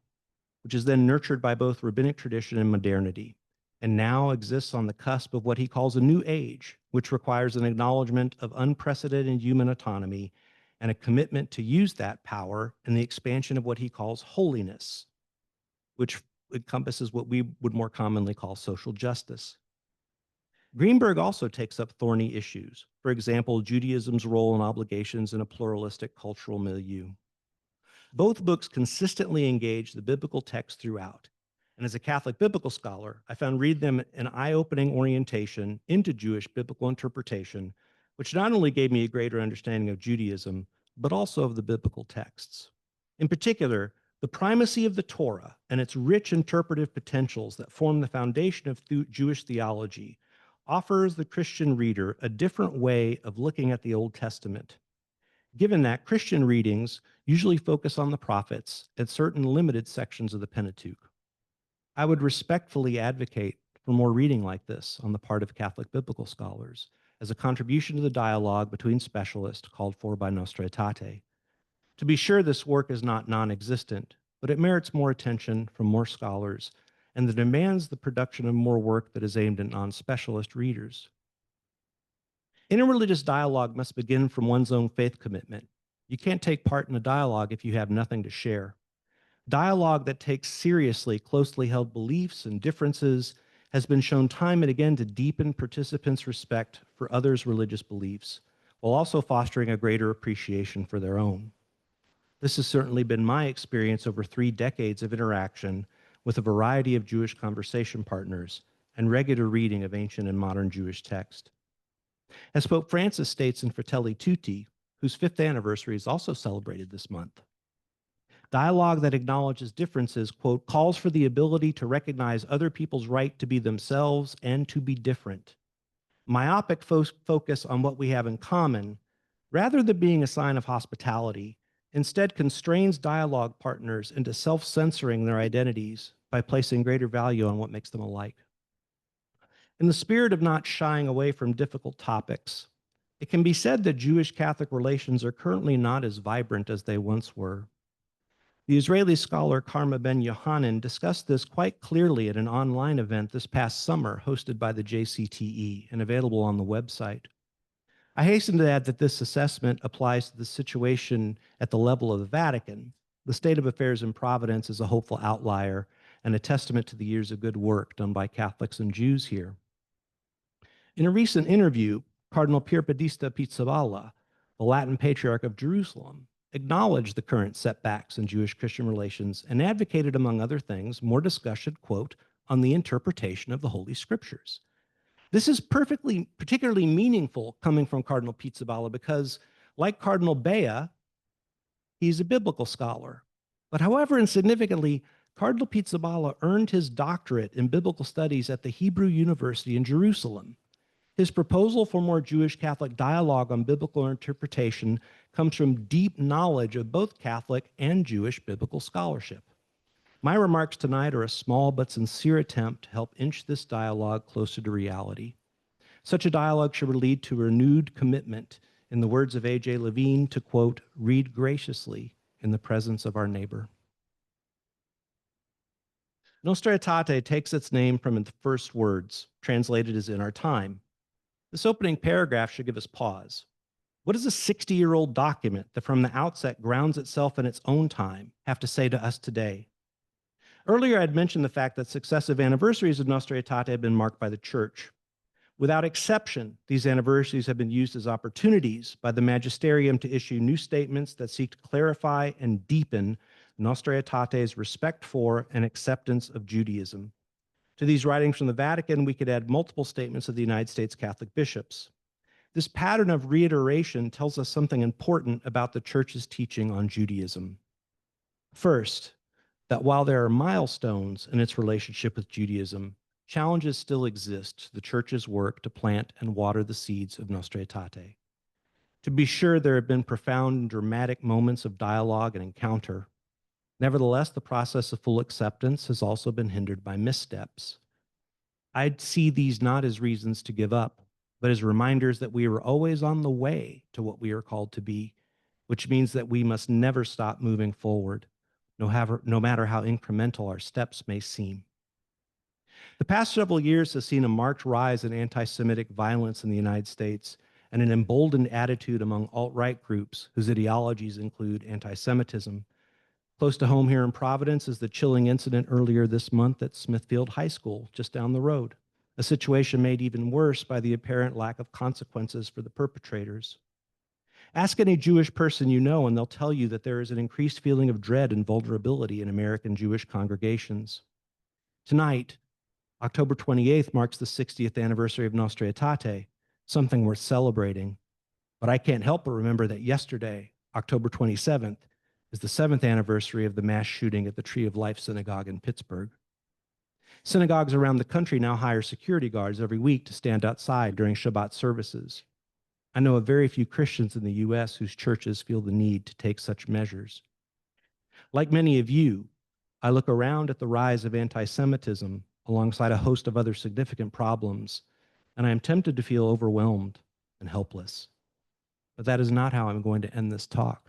which is then nurtured by both rabbinic tradition and modernity, and now exists on the cusp of what he calls a new age, which requires an acknowledgement of unprecedented human autonomy and a commitment to use that power in the expansion of what he calls holiness, which encompasses what we would more commonly call social justice. Greenberg also takes up thorny issues, for example, Judaism's role and obligations in a pluralistic cultural milieu. Both books consistently engage the biblical text throughout, and as a Catholic biblical scholar, I found read them an eye-opening orientation into Jewish biblical interpretation, which not only gave me a greater understanding of Judaism, but also of the biblical texts. In particular, the primacy of the Torah and its rich interpretive potentials that form the foundation of Jewish theology offers the Christian reader a different way of looking at the Old Testament. Given that Christian readings usually focus on the prophets and certain limited sections of the Pentateuch, I would respectfully advocate for more reading like this on the part of Catholic biblical scholars as a contribution to the dialogue between specialists called for by Nostra Aetate. To be sure, this work is not non-existent, but it merits more attention from more scholars and that demands the production of more work that is aimed at non-specialist readers. Interreligious dialogue must begin from one's own faith commitment. You can't take part in a dialogue if you have nothing to share. Dialogue that takes seriously closely held beliefs and differences has been shown time and again to deepen participants' respect for others' religious beliefs, while also fostering a greater appreciation for their own. This has certainly been my experience over 3 decades of interaction with a variety of Jewish conversation partners and regular reading of ancient and modern Jewish text. As Pope Francis states in Fratelli Tutti, whose 5th anniversary is also celebrated this month, dialogue that acknowledges differences, quote, calls for the ability to recognize other people's right to be themselves and to be different. Myopic focus on what we have in common, rather than being a sign of hospitality, instead constrains dialogue partners into self-censoring their identities by placing greater value on what makes them alike. In the spirit of not shying away from difficult topics, it can be said that Jewish-Catholic relations are currently not as vibrant as they once were. The Israeli scholar Karma Ben Yohanan discussed this quite clearly at an online event this past summer hosted by the JCTE and available on the website. I hasten to add that this assessment applies to the situation at the level of the Vatican. The state of affairs in Providence is a hopeful outlier and a testament to the years of good work done by Catholics and Jews here. In a recent interview, Cardinal Pierbattista Pizzaballa, the Latin Patriarch of Jerusalem, acknowledged the current setbacks in Jewish-Christian relations and advocated, among other things, more discussion, quote, on the interpretation of the Holy Scriptures. This is particularly meaningful coming from Cardinal Pizzaballa because, like Cardinal Bea, he's a biblical scholar. But however insignificantly, Cardinal Pizzaballa earned his doctorate in biblical studies at the Hebrew University in Jerusalem. His proposal for more Jewish-Catholic dialogue on biblical interpretation comes from deep knowledge of both Catholic and Jewish biblical scholarship. My remarks tonight are a small but sincere attempt to help inch this dialogue closer to reality. Such a dialogue should lead to renewed commitment, in the words of A.J. Levine, to, quote, read graciously in the presence of our neighbor. Nostra Aetate takes its name from the first words, translated as in our time. This opening paragraph should give us pause. What does a 60-year-old document that from the outset grounds itself in its own time have to say to us today? Earlier, I'd mentioned the fact that successive anniversaries of Nostra Aetate have been marked by the Church. Without exception, these anniversaries have been used as opportunities by the magisterium to issue new statements that seek to clarify and deepen Nostra Aetate's respect for and acceptance of Judaism. To these writings from the Vatican, we could add multiple statements of the United States Catholic bishops. This pattern of reiteration tells us something important about the Church's teaching on Judaism. First, that while there are milestones in its relationship with Judaism, challenges still exist to the Church's work to plant and water the seeds of Nostra Aetate. To be sure, there have been profound and dramatic moments of dialogue and encounter. Nevertheless, the process of full acceptance has also been hindered by missteps. I'd see these not as reasons to give up, but as reminders that we are always on the way to what we are called to be, which means that we must never stop moving forward, no matter how incremental our steps may seem. The past several years has seen a marked rise in anti-Semitic violence in the United States and an emboldened attitude among alt-right groups whose ideologies include anti-Semitism. Close to home here in Providence is the chilling incident earlier this month at Smithfield High School, just down the road, a situation made even worse by the apparent lack of consequences for the perpetrators. Ask any Jewish person you know, and they'll tell you that there is an increased feeling of dread and vulnerability in American Jewish congregations. Tonight, October 28th, marks the 60th anniversary of Nostra Aetate, something worth celebrating. But I can't help but remember that yesterday, October 27th, is the 7th anniversary of the mass shooting at the Tree of Life Synagogue in Pittsburgh. Synagogues around the country now hire security guards every week to stand outside during Shabbat services. I know of very few Christians in the U.S. whose churches feel the need to take such measures. Like many of you, I look around at the rise of anti-Semitism alongside a host of other significant problems, and I am tempted to feel overwhelmed and helpless. But that is not how I'm going to end this talk.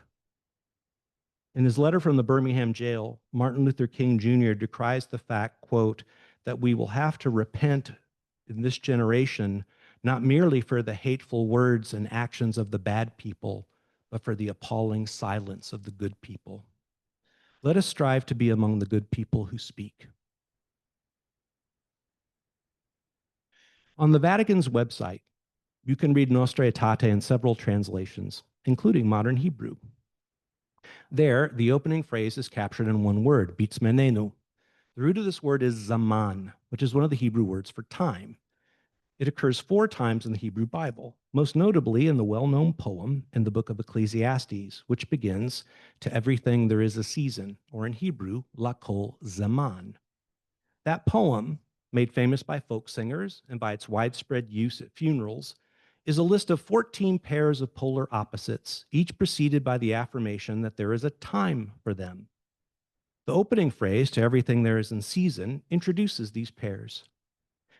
In his letter from the Birmingham jail, Martin Luther King Jr. decries the fact, quote, that we will have to repent in this generation, not merely for the hateful words and actions of the bad people, but for the appalling silence of the good people. Let us strive to be among the good people who speak. On the Vatican's website, you can read Nostra Aetate in several translations, including modern Hebrew. There, the opening phrase is captured in one word, bitzmenenu. The root of this word is zaman, which is one of the Hebrew words for time. It occurs 4 times in the Hebrew Bible, most notably in the well-known poem in the book of Ecclesiastes, which begins, "To everything there is a season," or in Hebrew, lakol zaman. That poem, made famous by folk singers and by its widespread use at funerals, is a list of 14 pairs of polar opposites, each preceded by the affirmation that there is a time for them. The opening phrase, "To everything there is in season," introduces these pairs.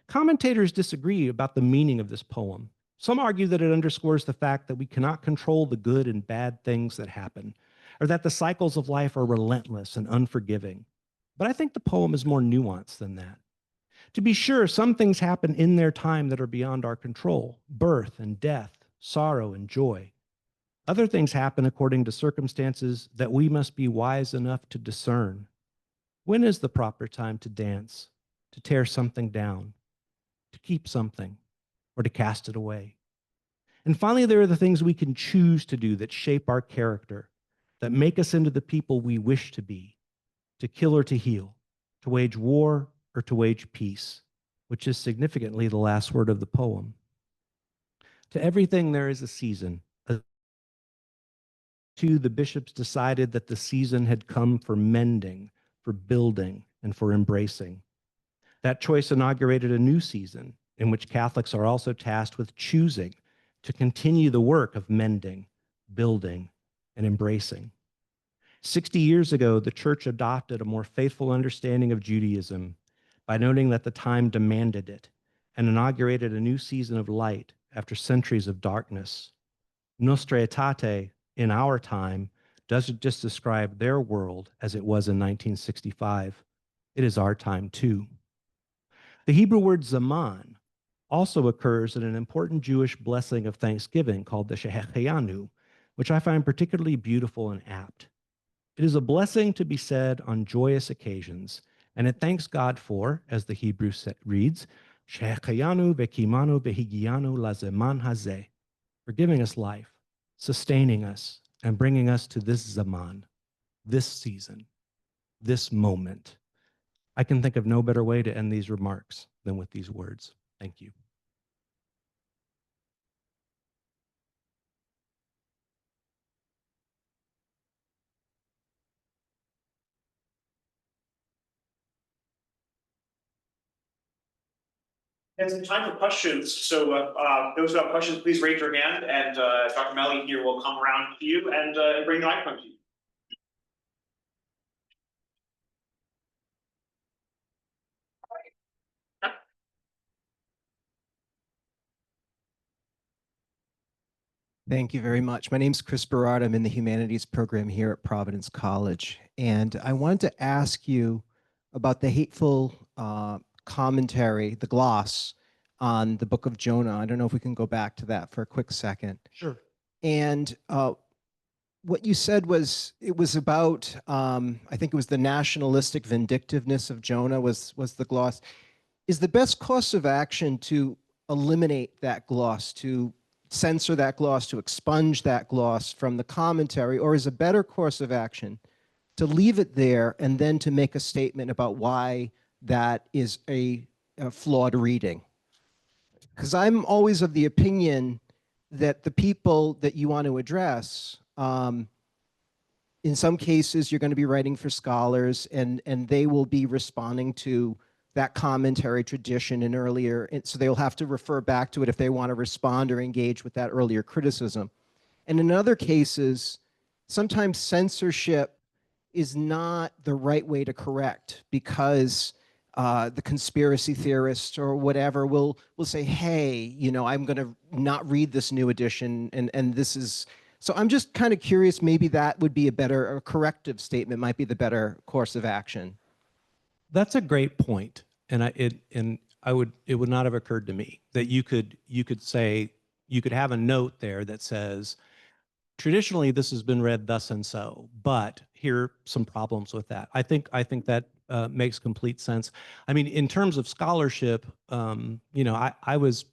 Commentators disagree about the meaning of this poem. Some argue that it underscores the fact that we cannot control the good and bad things that happen, or that the cycles of life are relentless and unforgiving. But I think the poem is more nuanced than that. To be sure, some things happen in their time that are beyond our control: birth and death, sorrow and joy. Other things happen according to circumstances that we must be wise enough to discern. When is the proper time to dance, to tear something down, to keep something, or to cast it away? And finally, there are the things we can choose to do that shape our character, that make us into the people we wish to be, to kill or to heal, to wage war or to wage peace, which is significantly the last word of the poem. To everything there is a season. The bishops decided that the season had come for mending, for building, and for embracing. That choice inaugurated a new season in which Catholics are also tasked with choosing to continue the work of mending, building, and embracing. 60 years ago, the Church adopted a more faithful understanding of Judaism by noting that the time demanded it and inaugurated a new season of light after centuries of darkness. Nostra Aetate, in our time, doesn't just describe their world as it was in 1965. It is our time too. The Hebrew word zaman also occurs in an important Jewish blessing of Thanksgiving called the Shehecheyanu, which I find particularly beautiful and apt. It is a blessing to be said on joyous occasions, and it thanks God for, as the Hebrew reads, Shehecheyanu vekimanu vehigianu lazeman hazeh, for giving us life, sustaining us, and bringing us to this zaman, this season, this moment. I can think of no better way to end these remarks than with these words. Thank you. It's time for questions. So those who have questions, please raise your hand, and Dr. Melly here will come around to you and bring the microphone to you. Thank you very much. My name is Chris Berard. I'm in the humanities program here at Providence College. And I wanted to ask you about the hateful commentary, the gloss on the book of Jonah. I don't know if we can go back to that for a quick second. Sure. And what you said was, it was about, I think it was the nationalistic vindictiveness of Jonah was the gloss. Is the best course of action to eliminate that gloss, to censor that gloss, to expunge that gloss from the commentary, or is a better course of action to leave it there and then to make a statement about why that is a flawed reading? Because I'm always of the opinion that the people that you want to address, in some cases, you're going to be writing for scholars, and they will be responding to that commentary tradition and earlier, so they'll have to refer back to it if they want to respond or engage with that earlier criticism. And in other cases, sometimes censorship is not the right way to correct, because the conspiracy theorists or whatever will say, hey, you know, I'm going to not read this new edition, and this is So I'm just kind of curious, maybe that would be a better, a corrective statement might be the better course of action. That's a great point, and it would not have occurred to me that you could say, you could have a note there that says, traditionally this has been read thus and so, but here are some problems with that. I think that makes complete sense. I mean, in terms of scholarship, you know, I was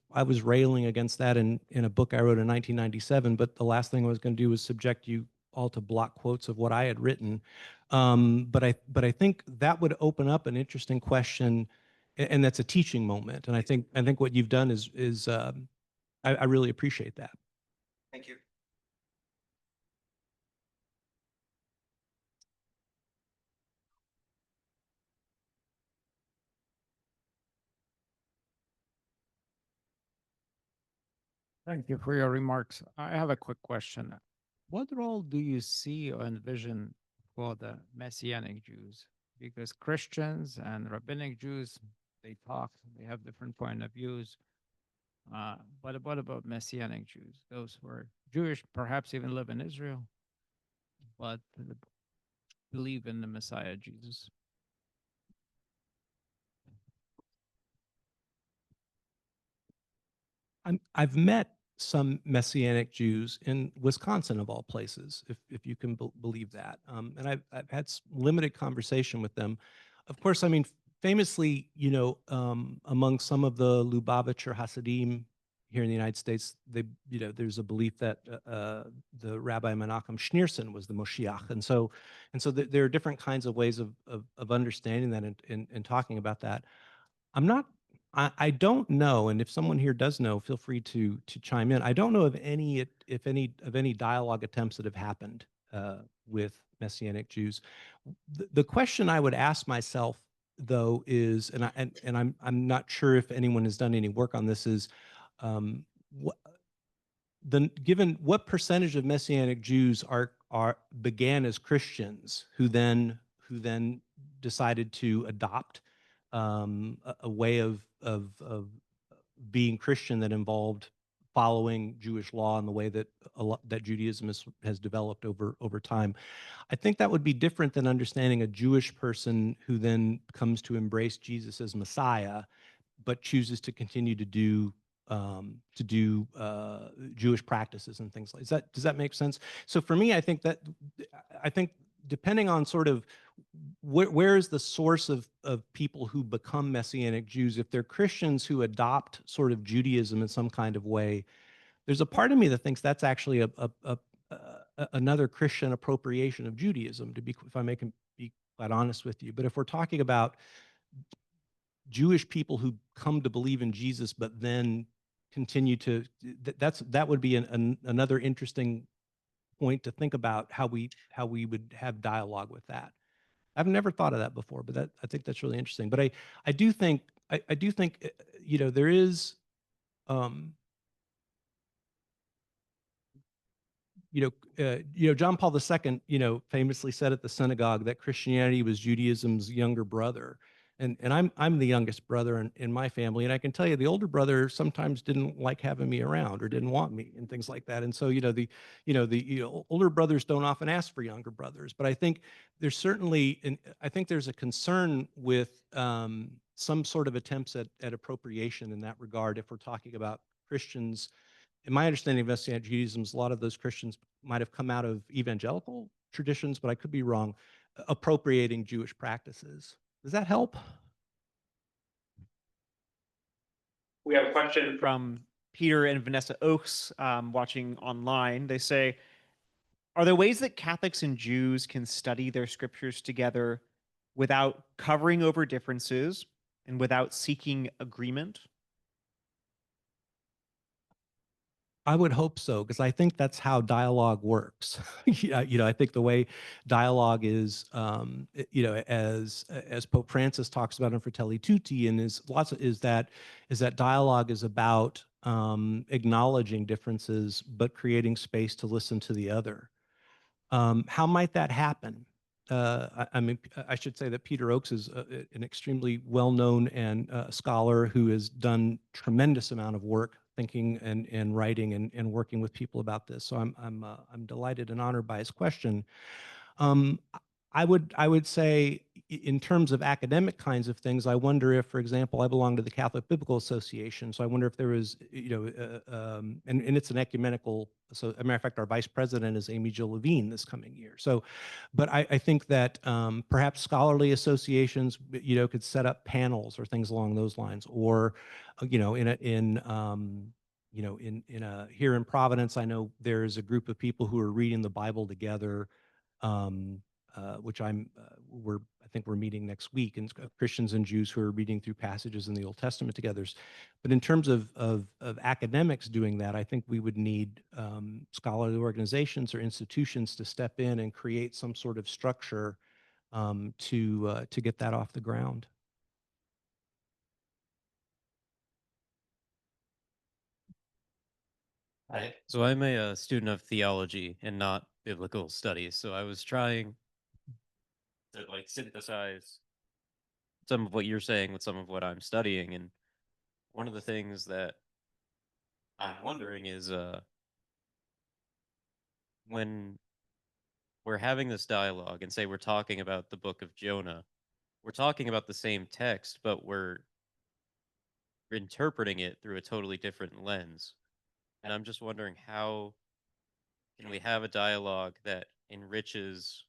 railing against that in a book I wrote in 1997, but the last thing I was going to do was subject you all to block quotes of what I had written. But I think that would open up an interesting question, and that's a teaching moment. And I think what you've done is I really appreciate that. Thank you. Thank you for your remarks. I have a quick question. What role do you see or envision for the Messianic Jews? Because Christians and Rabbinic Jews, they talk, they have different point of views. But what about Messianic Jews? Those who are Jewish, perhaps even live in Israel, but believe in the Messiah Jesus. I've met some Messianic Jews in Wisconsin, of all places, if you can believe that. And I've had limited conversation with them. Of course, I mean, famously, you know, among some of the Lubavitcher Hasidim here in the United States, you know, there's a belief that the Rabbi Menachem Schneerson was the Moshiach, and so there are different kinds of ways of understanding that and talking about that. I don't know, and if someone here does know, feel free to chime in. I don't know of any dialogue attempts that have happened with Messianic Jews. The question I would ask myself, though, is, and I'm not sure if anyone has done any work on this, is given what percentage of Messianic Jews began as Christians who then decided to adopt a way of being Christian that involved following Jewish law in the way that that Judaism has developed over time. I think that would be different than understanding a Jewish person who then comes to embrace Jesus as Messiah, but chooses to continue to do Jewish practices and things like that. Does that make sense? So for me, I think depending on sort of where is the source of people who become Messianic Jews, if they're Christians who adopt sort of Judaism in some kind of way, there's a part of me that thinks that's actually another Christian appropriation of Judaism, if I may be quite honest with you. But if we're talking about Jewish people who come to believe in Jesus, but then continue to, that would be another interesting point to think about how we would have dialogue with that. I've never thought of that before, but I think that's really interesting. But I do think you know, there is you know, John Paul II, you know, famously said at the synagogue that Christianity was Judaism's younger brother. And I'm the youngest brother in my family, and I can tell you the older brother sometimes didn't like having me around or didn't want me and things like that. And so, you know, the older brothers don't often ask for younger brothers, but I think there's certainly, I think there's a concern with some sort of attempts at appropriation in that regard. If we're talking about Christians, in my understanding of Messianic Judaism, a lot of those Christians might have come out of evangelical traditions, but I could be wrong, appropriating Jewish practices. Does that help? We have a question from Peter and Vanessa Oaks watching online. They say, are there ways that Catholics and Jews can study their scriptures together without covering over differences and without seeking agreement? I would hope so, because I think that's how dialogue works. Yeah, you know, I think the way dialogue is, you know, as Pope Francis talks about in Fratelli Tutti, and is that dialogue is about acknowledging differences, but creating space to listen to the other. How might that happen? I mean, I should say that Peter Oakes is an extremely well-known and scholar who has done tremendous amount of work thinking and writing and working with people about this. So I'm delighted and honored by his question. Um, I would say in terms of academic kinds of things, I wonder if, for example, I belong to the Catholic Biblical Association, so I wonder if there is, and it's an ecumenical. So, as a matter of fact, our vice president is Amy Jill Levine this coming year. So, but I think that perhaps scholarly associations, could set up panels or things along those lines, or, here in Providence, I know there's a group of people who are reading the Bible together, which I think we're meeting next week, and Christians and Jews who are reading through passages in the Old Testament together. But in terms of academics doing that, I think we would need scholarly organizations or institutions to step in and create some sort of structure to get that off the ground. Hi. So I'm a student of theology and not biblical studies. So I was trying to like synthesize some of what you're saying with some of what I'm studying. And one of the things that I'm wondering is when we're having this dialogue and say we're talking about the book of Jonah, we're talking about the same text, but we're interpreting it through a totally different lens. And I'm just wondering, how can we have a dialogue that enriches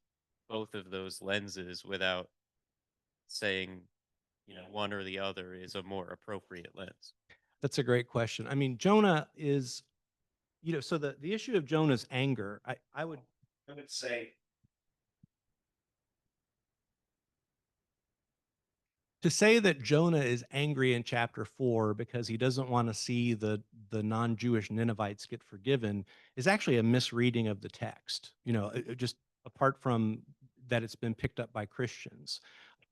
both of those lenses without saying, one or the other is a more appropriate lens? That's a great question. I mean, Jonah is, so the issue of Jonah's anger, I would say, to say that Jonah is angry in chapter 4 because he doesn't want to see the non-Jewish Ninevites get forgiven is actually a misreading of the text. Just apart from that, it's been picked up by Christians.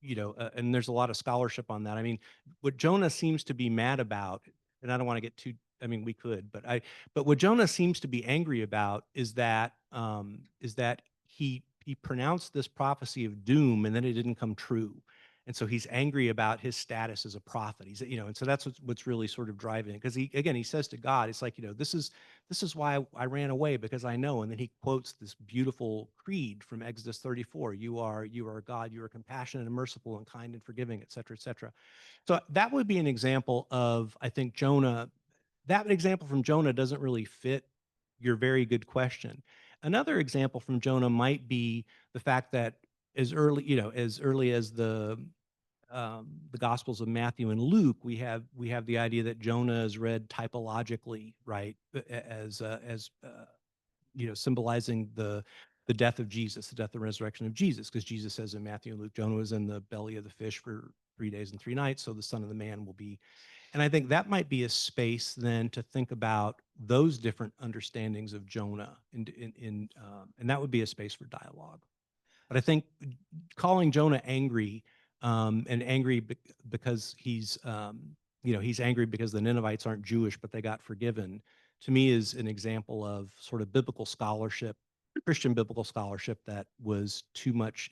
And there's a lot of scholarship on that. I mean, what Jonah seems to be mad about, and I don't want to get too, I mean, we could, but what Jonah seems to be angry about is that he pronounced this prophecy of doom and then it didn't come true. And so he's angry about his status as a prophet. And so that's what's really sort of driving it. Because he says to God, it's like, this is why I ran away, because I know. And then he quotes this beautiful creed from Exodus 34. You are God, you are compassionate and merciful and kind and forgiving, et cetera, et cetera. So that would be an example of, I think, Jonah. That example from Jonah doesn't really fit your very good question. Another example from Jonah might be the fact that as early as the Gospels of Matthew and Luke, we have the idea that Jonah is read typologically, right, as symbolizing the death of Jesus, the death and resurrection of Jesus, because Jesus says in Matthew and Luke, Jonah was in the belly of the fish for 3 days and 3 nights, so the Son of the Man will be. And I think that might be a space then to think about those different understandings of Jonah, and that would be a space for dialogue. But I think calling Jonah angry, and angry because he's angry because the Ninevites aren't Jewish, but they got forgiven, to me is an example of sort of biblical scholarship, Christian biblical scholarship that was too much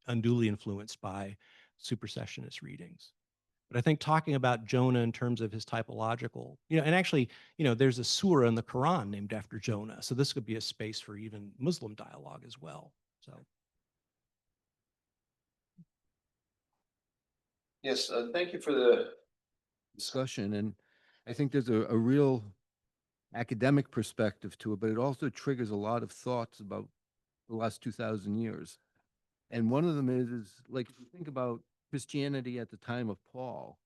unduly influenced by supersessionist readings. But I think talking about Jonah in terms of his typological, and actually, there's a surah in the Quran named after Jonah. So this could be a space for even Muslim dialogue as well. So. Yes, thank you for the discussion. And I think there's a real academic perspective to it, but it also triggers a lot of thoughts about the last 2,000 years. And one of them is like, if you think about Christianity at the time of Paul,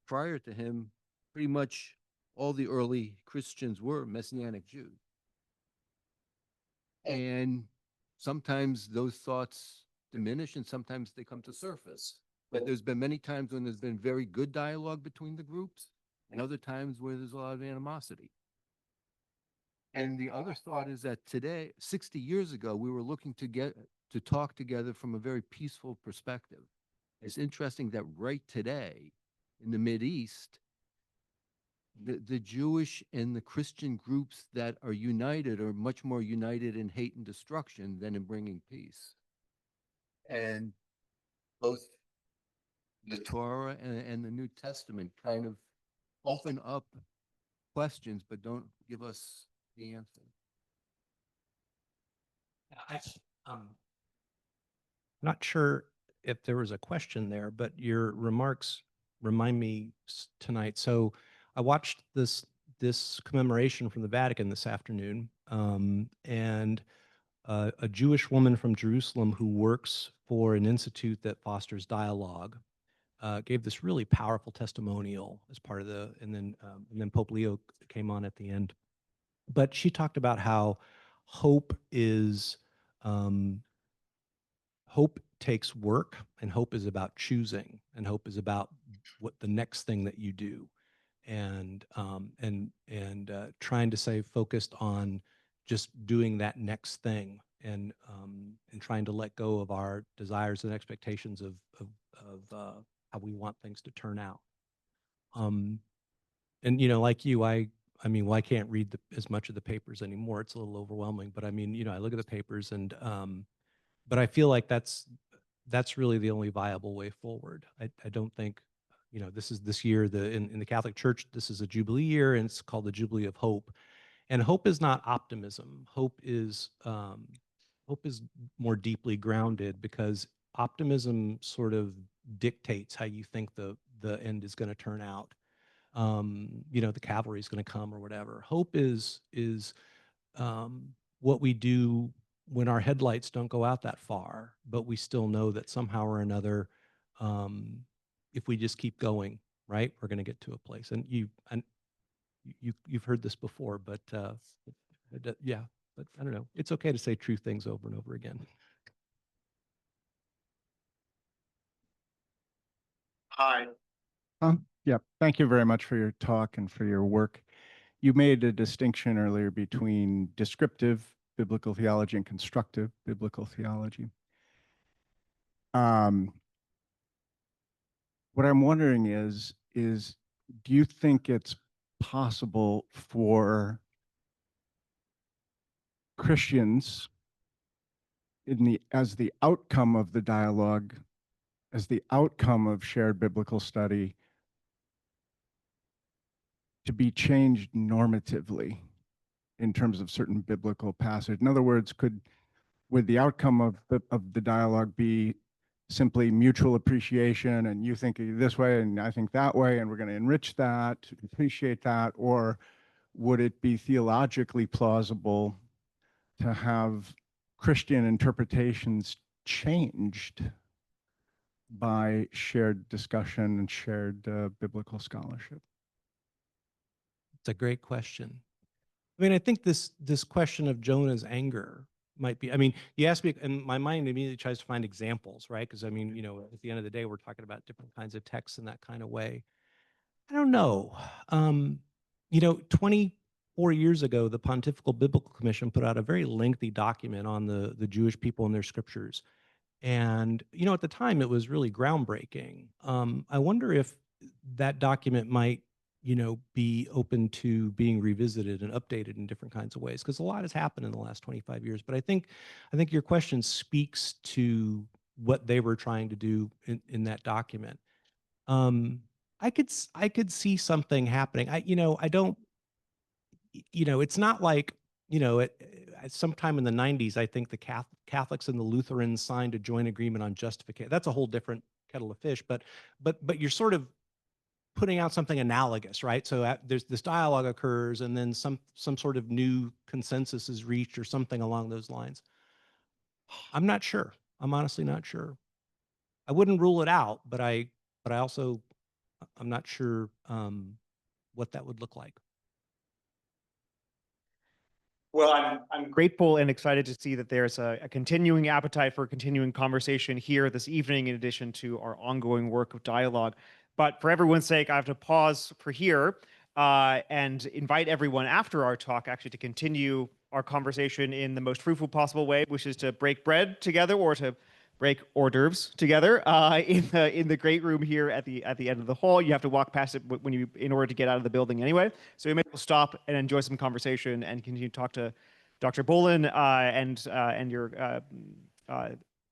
prior to him, pretty much all the early Christians were Messianic Jews. And sometimes those thoughts diminish and sometimes they come to surface. But there's been many times when there's been very good dialogue between the groups and other times where there's a lot of animosity. And the other thought is that today, 60 years ago, we were looking to talk together from a very peaceful perspective. It's interesting that right today in the Mideast, the Jewish and the Christian groups that are united are much more united in hate and destruction than in bringing peace. And both the Torah and the New Testament kind of open up questions, but don't give us the answer. Not sure if there was a question there, but your remarks remind me tonight. So I watched this commemoration from the Vatican this afternoon, and a Jewish woman from Jerusalem who works for an institute that fosters dialogue gave this really powerful testimonial as part of and then Pope Leo came on at the end. But she talked about how hope is hope takes work, and hope is about choosing, and hope is about what the next thing that you do, and trying to stay focused on just doing that next thing, and trying to let go of our desires and expectations of how we want things to turn out. And like you, I mean, well, I can't read as much of the papers anymore. It's a little overwhelming, but I mean, I look at the papers, and but I feel like that's really the only viable way forward. I don't think, this year, in the Catholic Church, this is a Jubilee year, and it's called the Jubilee of Hope. And hope is not optimism. Hope is more deeply grounded, because optimism sort of dictates how you think the end is going to turn out. The cavalry is going to come or whatever. Hope is what we do when our headlights don't go out that far, but we still know that somehow or another, if we just keep going, right, we're going to get to a place. And you've heard this before, but yeah, but I don't know. It's okay to say true things over and over again. Hi. Yeah, thank you very much for your talk and for your work. You made a distinction earlier between descriptive biblical theology and constructive biblical theology. What I'm wondering is do you think it's possible for Christians as the outcome of the dialogue, as the outcome of shared biblical study, to be changed normatively in terms of certain biblical passage? In other words, would the outcome of the dialogue be simply mutual appreciation, and you think this way and I think that way, and we're going to enrich that, appreciate that? Or would it be theologically plausible to have Christian interpretations changed by shared discussion and shared biblical scholarship? It's a great question. I mean, I think this question of Jonah's anger might be, I mean, you asked me, and my mind immediately tries to find examples, right? Because I mean, at the end of the day, we're talking about different kinds of texts in that kind of way. I don't know. 24 years ago, the Pontifical Biblical Commission put out a very lengthy document on the Jewish people and their scriptures. And, at the time, it was really groundbreaking. I wonder if that document might, be open to being revisited and updated in different kinds of ways, because a lot has happened in the last 25 years. But I think your question speaks to what they were trying to do in that document. I could see something happening. I don't, it's not like, at sometime in the 90s, I think the Catholics and the Lutherans signed a joint agreement on justification. That's a whole different kettle of fish, but you're sort of putting out something analogous, right? So there's this dialogue occurs, and then some sort of new consensus is reached or something along those lines. I'm not sure. I'm honestly not sure. I wouldn't rule it out, but I'm not sure what that would look like. Well, I'm grateful and excited to see that there's a continuing appetite for a continuing conversation here this evening, in addition to our ongoing work of dialogue. But for everyone's sake, I have to pause for here and invite everyone after our talk actually to continue our conversation in the most fruitful possible way, which is to break bread together or to break hors d'oeuvres together in the great room here at the end of the hall. You have to walk past it in order to get out of the building anyway. So we may stop and enjoy some conversation and continue to talk to Dr. Bolin and your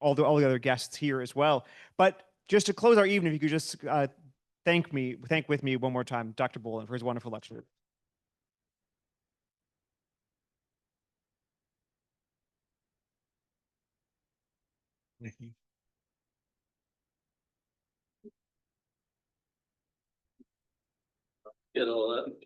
all the other guests here as well. But just to close our evening, if you could just thank with me one more time, Dr. Bolin, for his wonderful lecture. Get all that.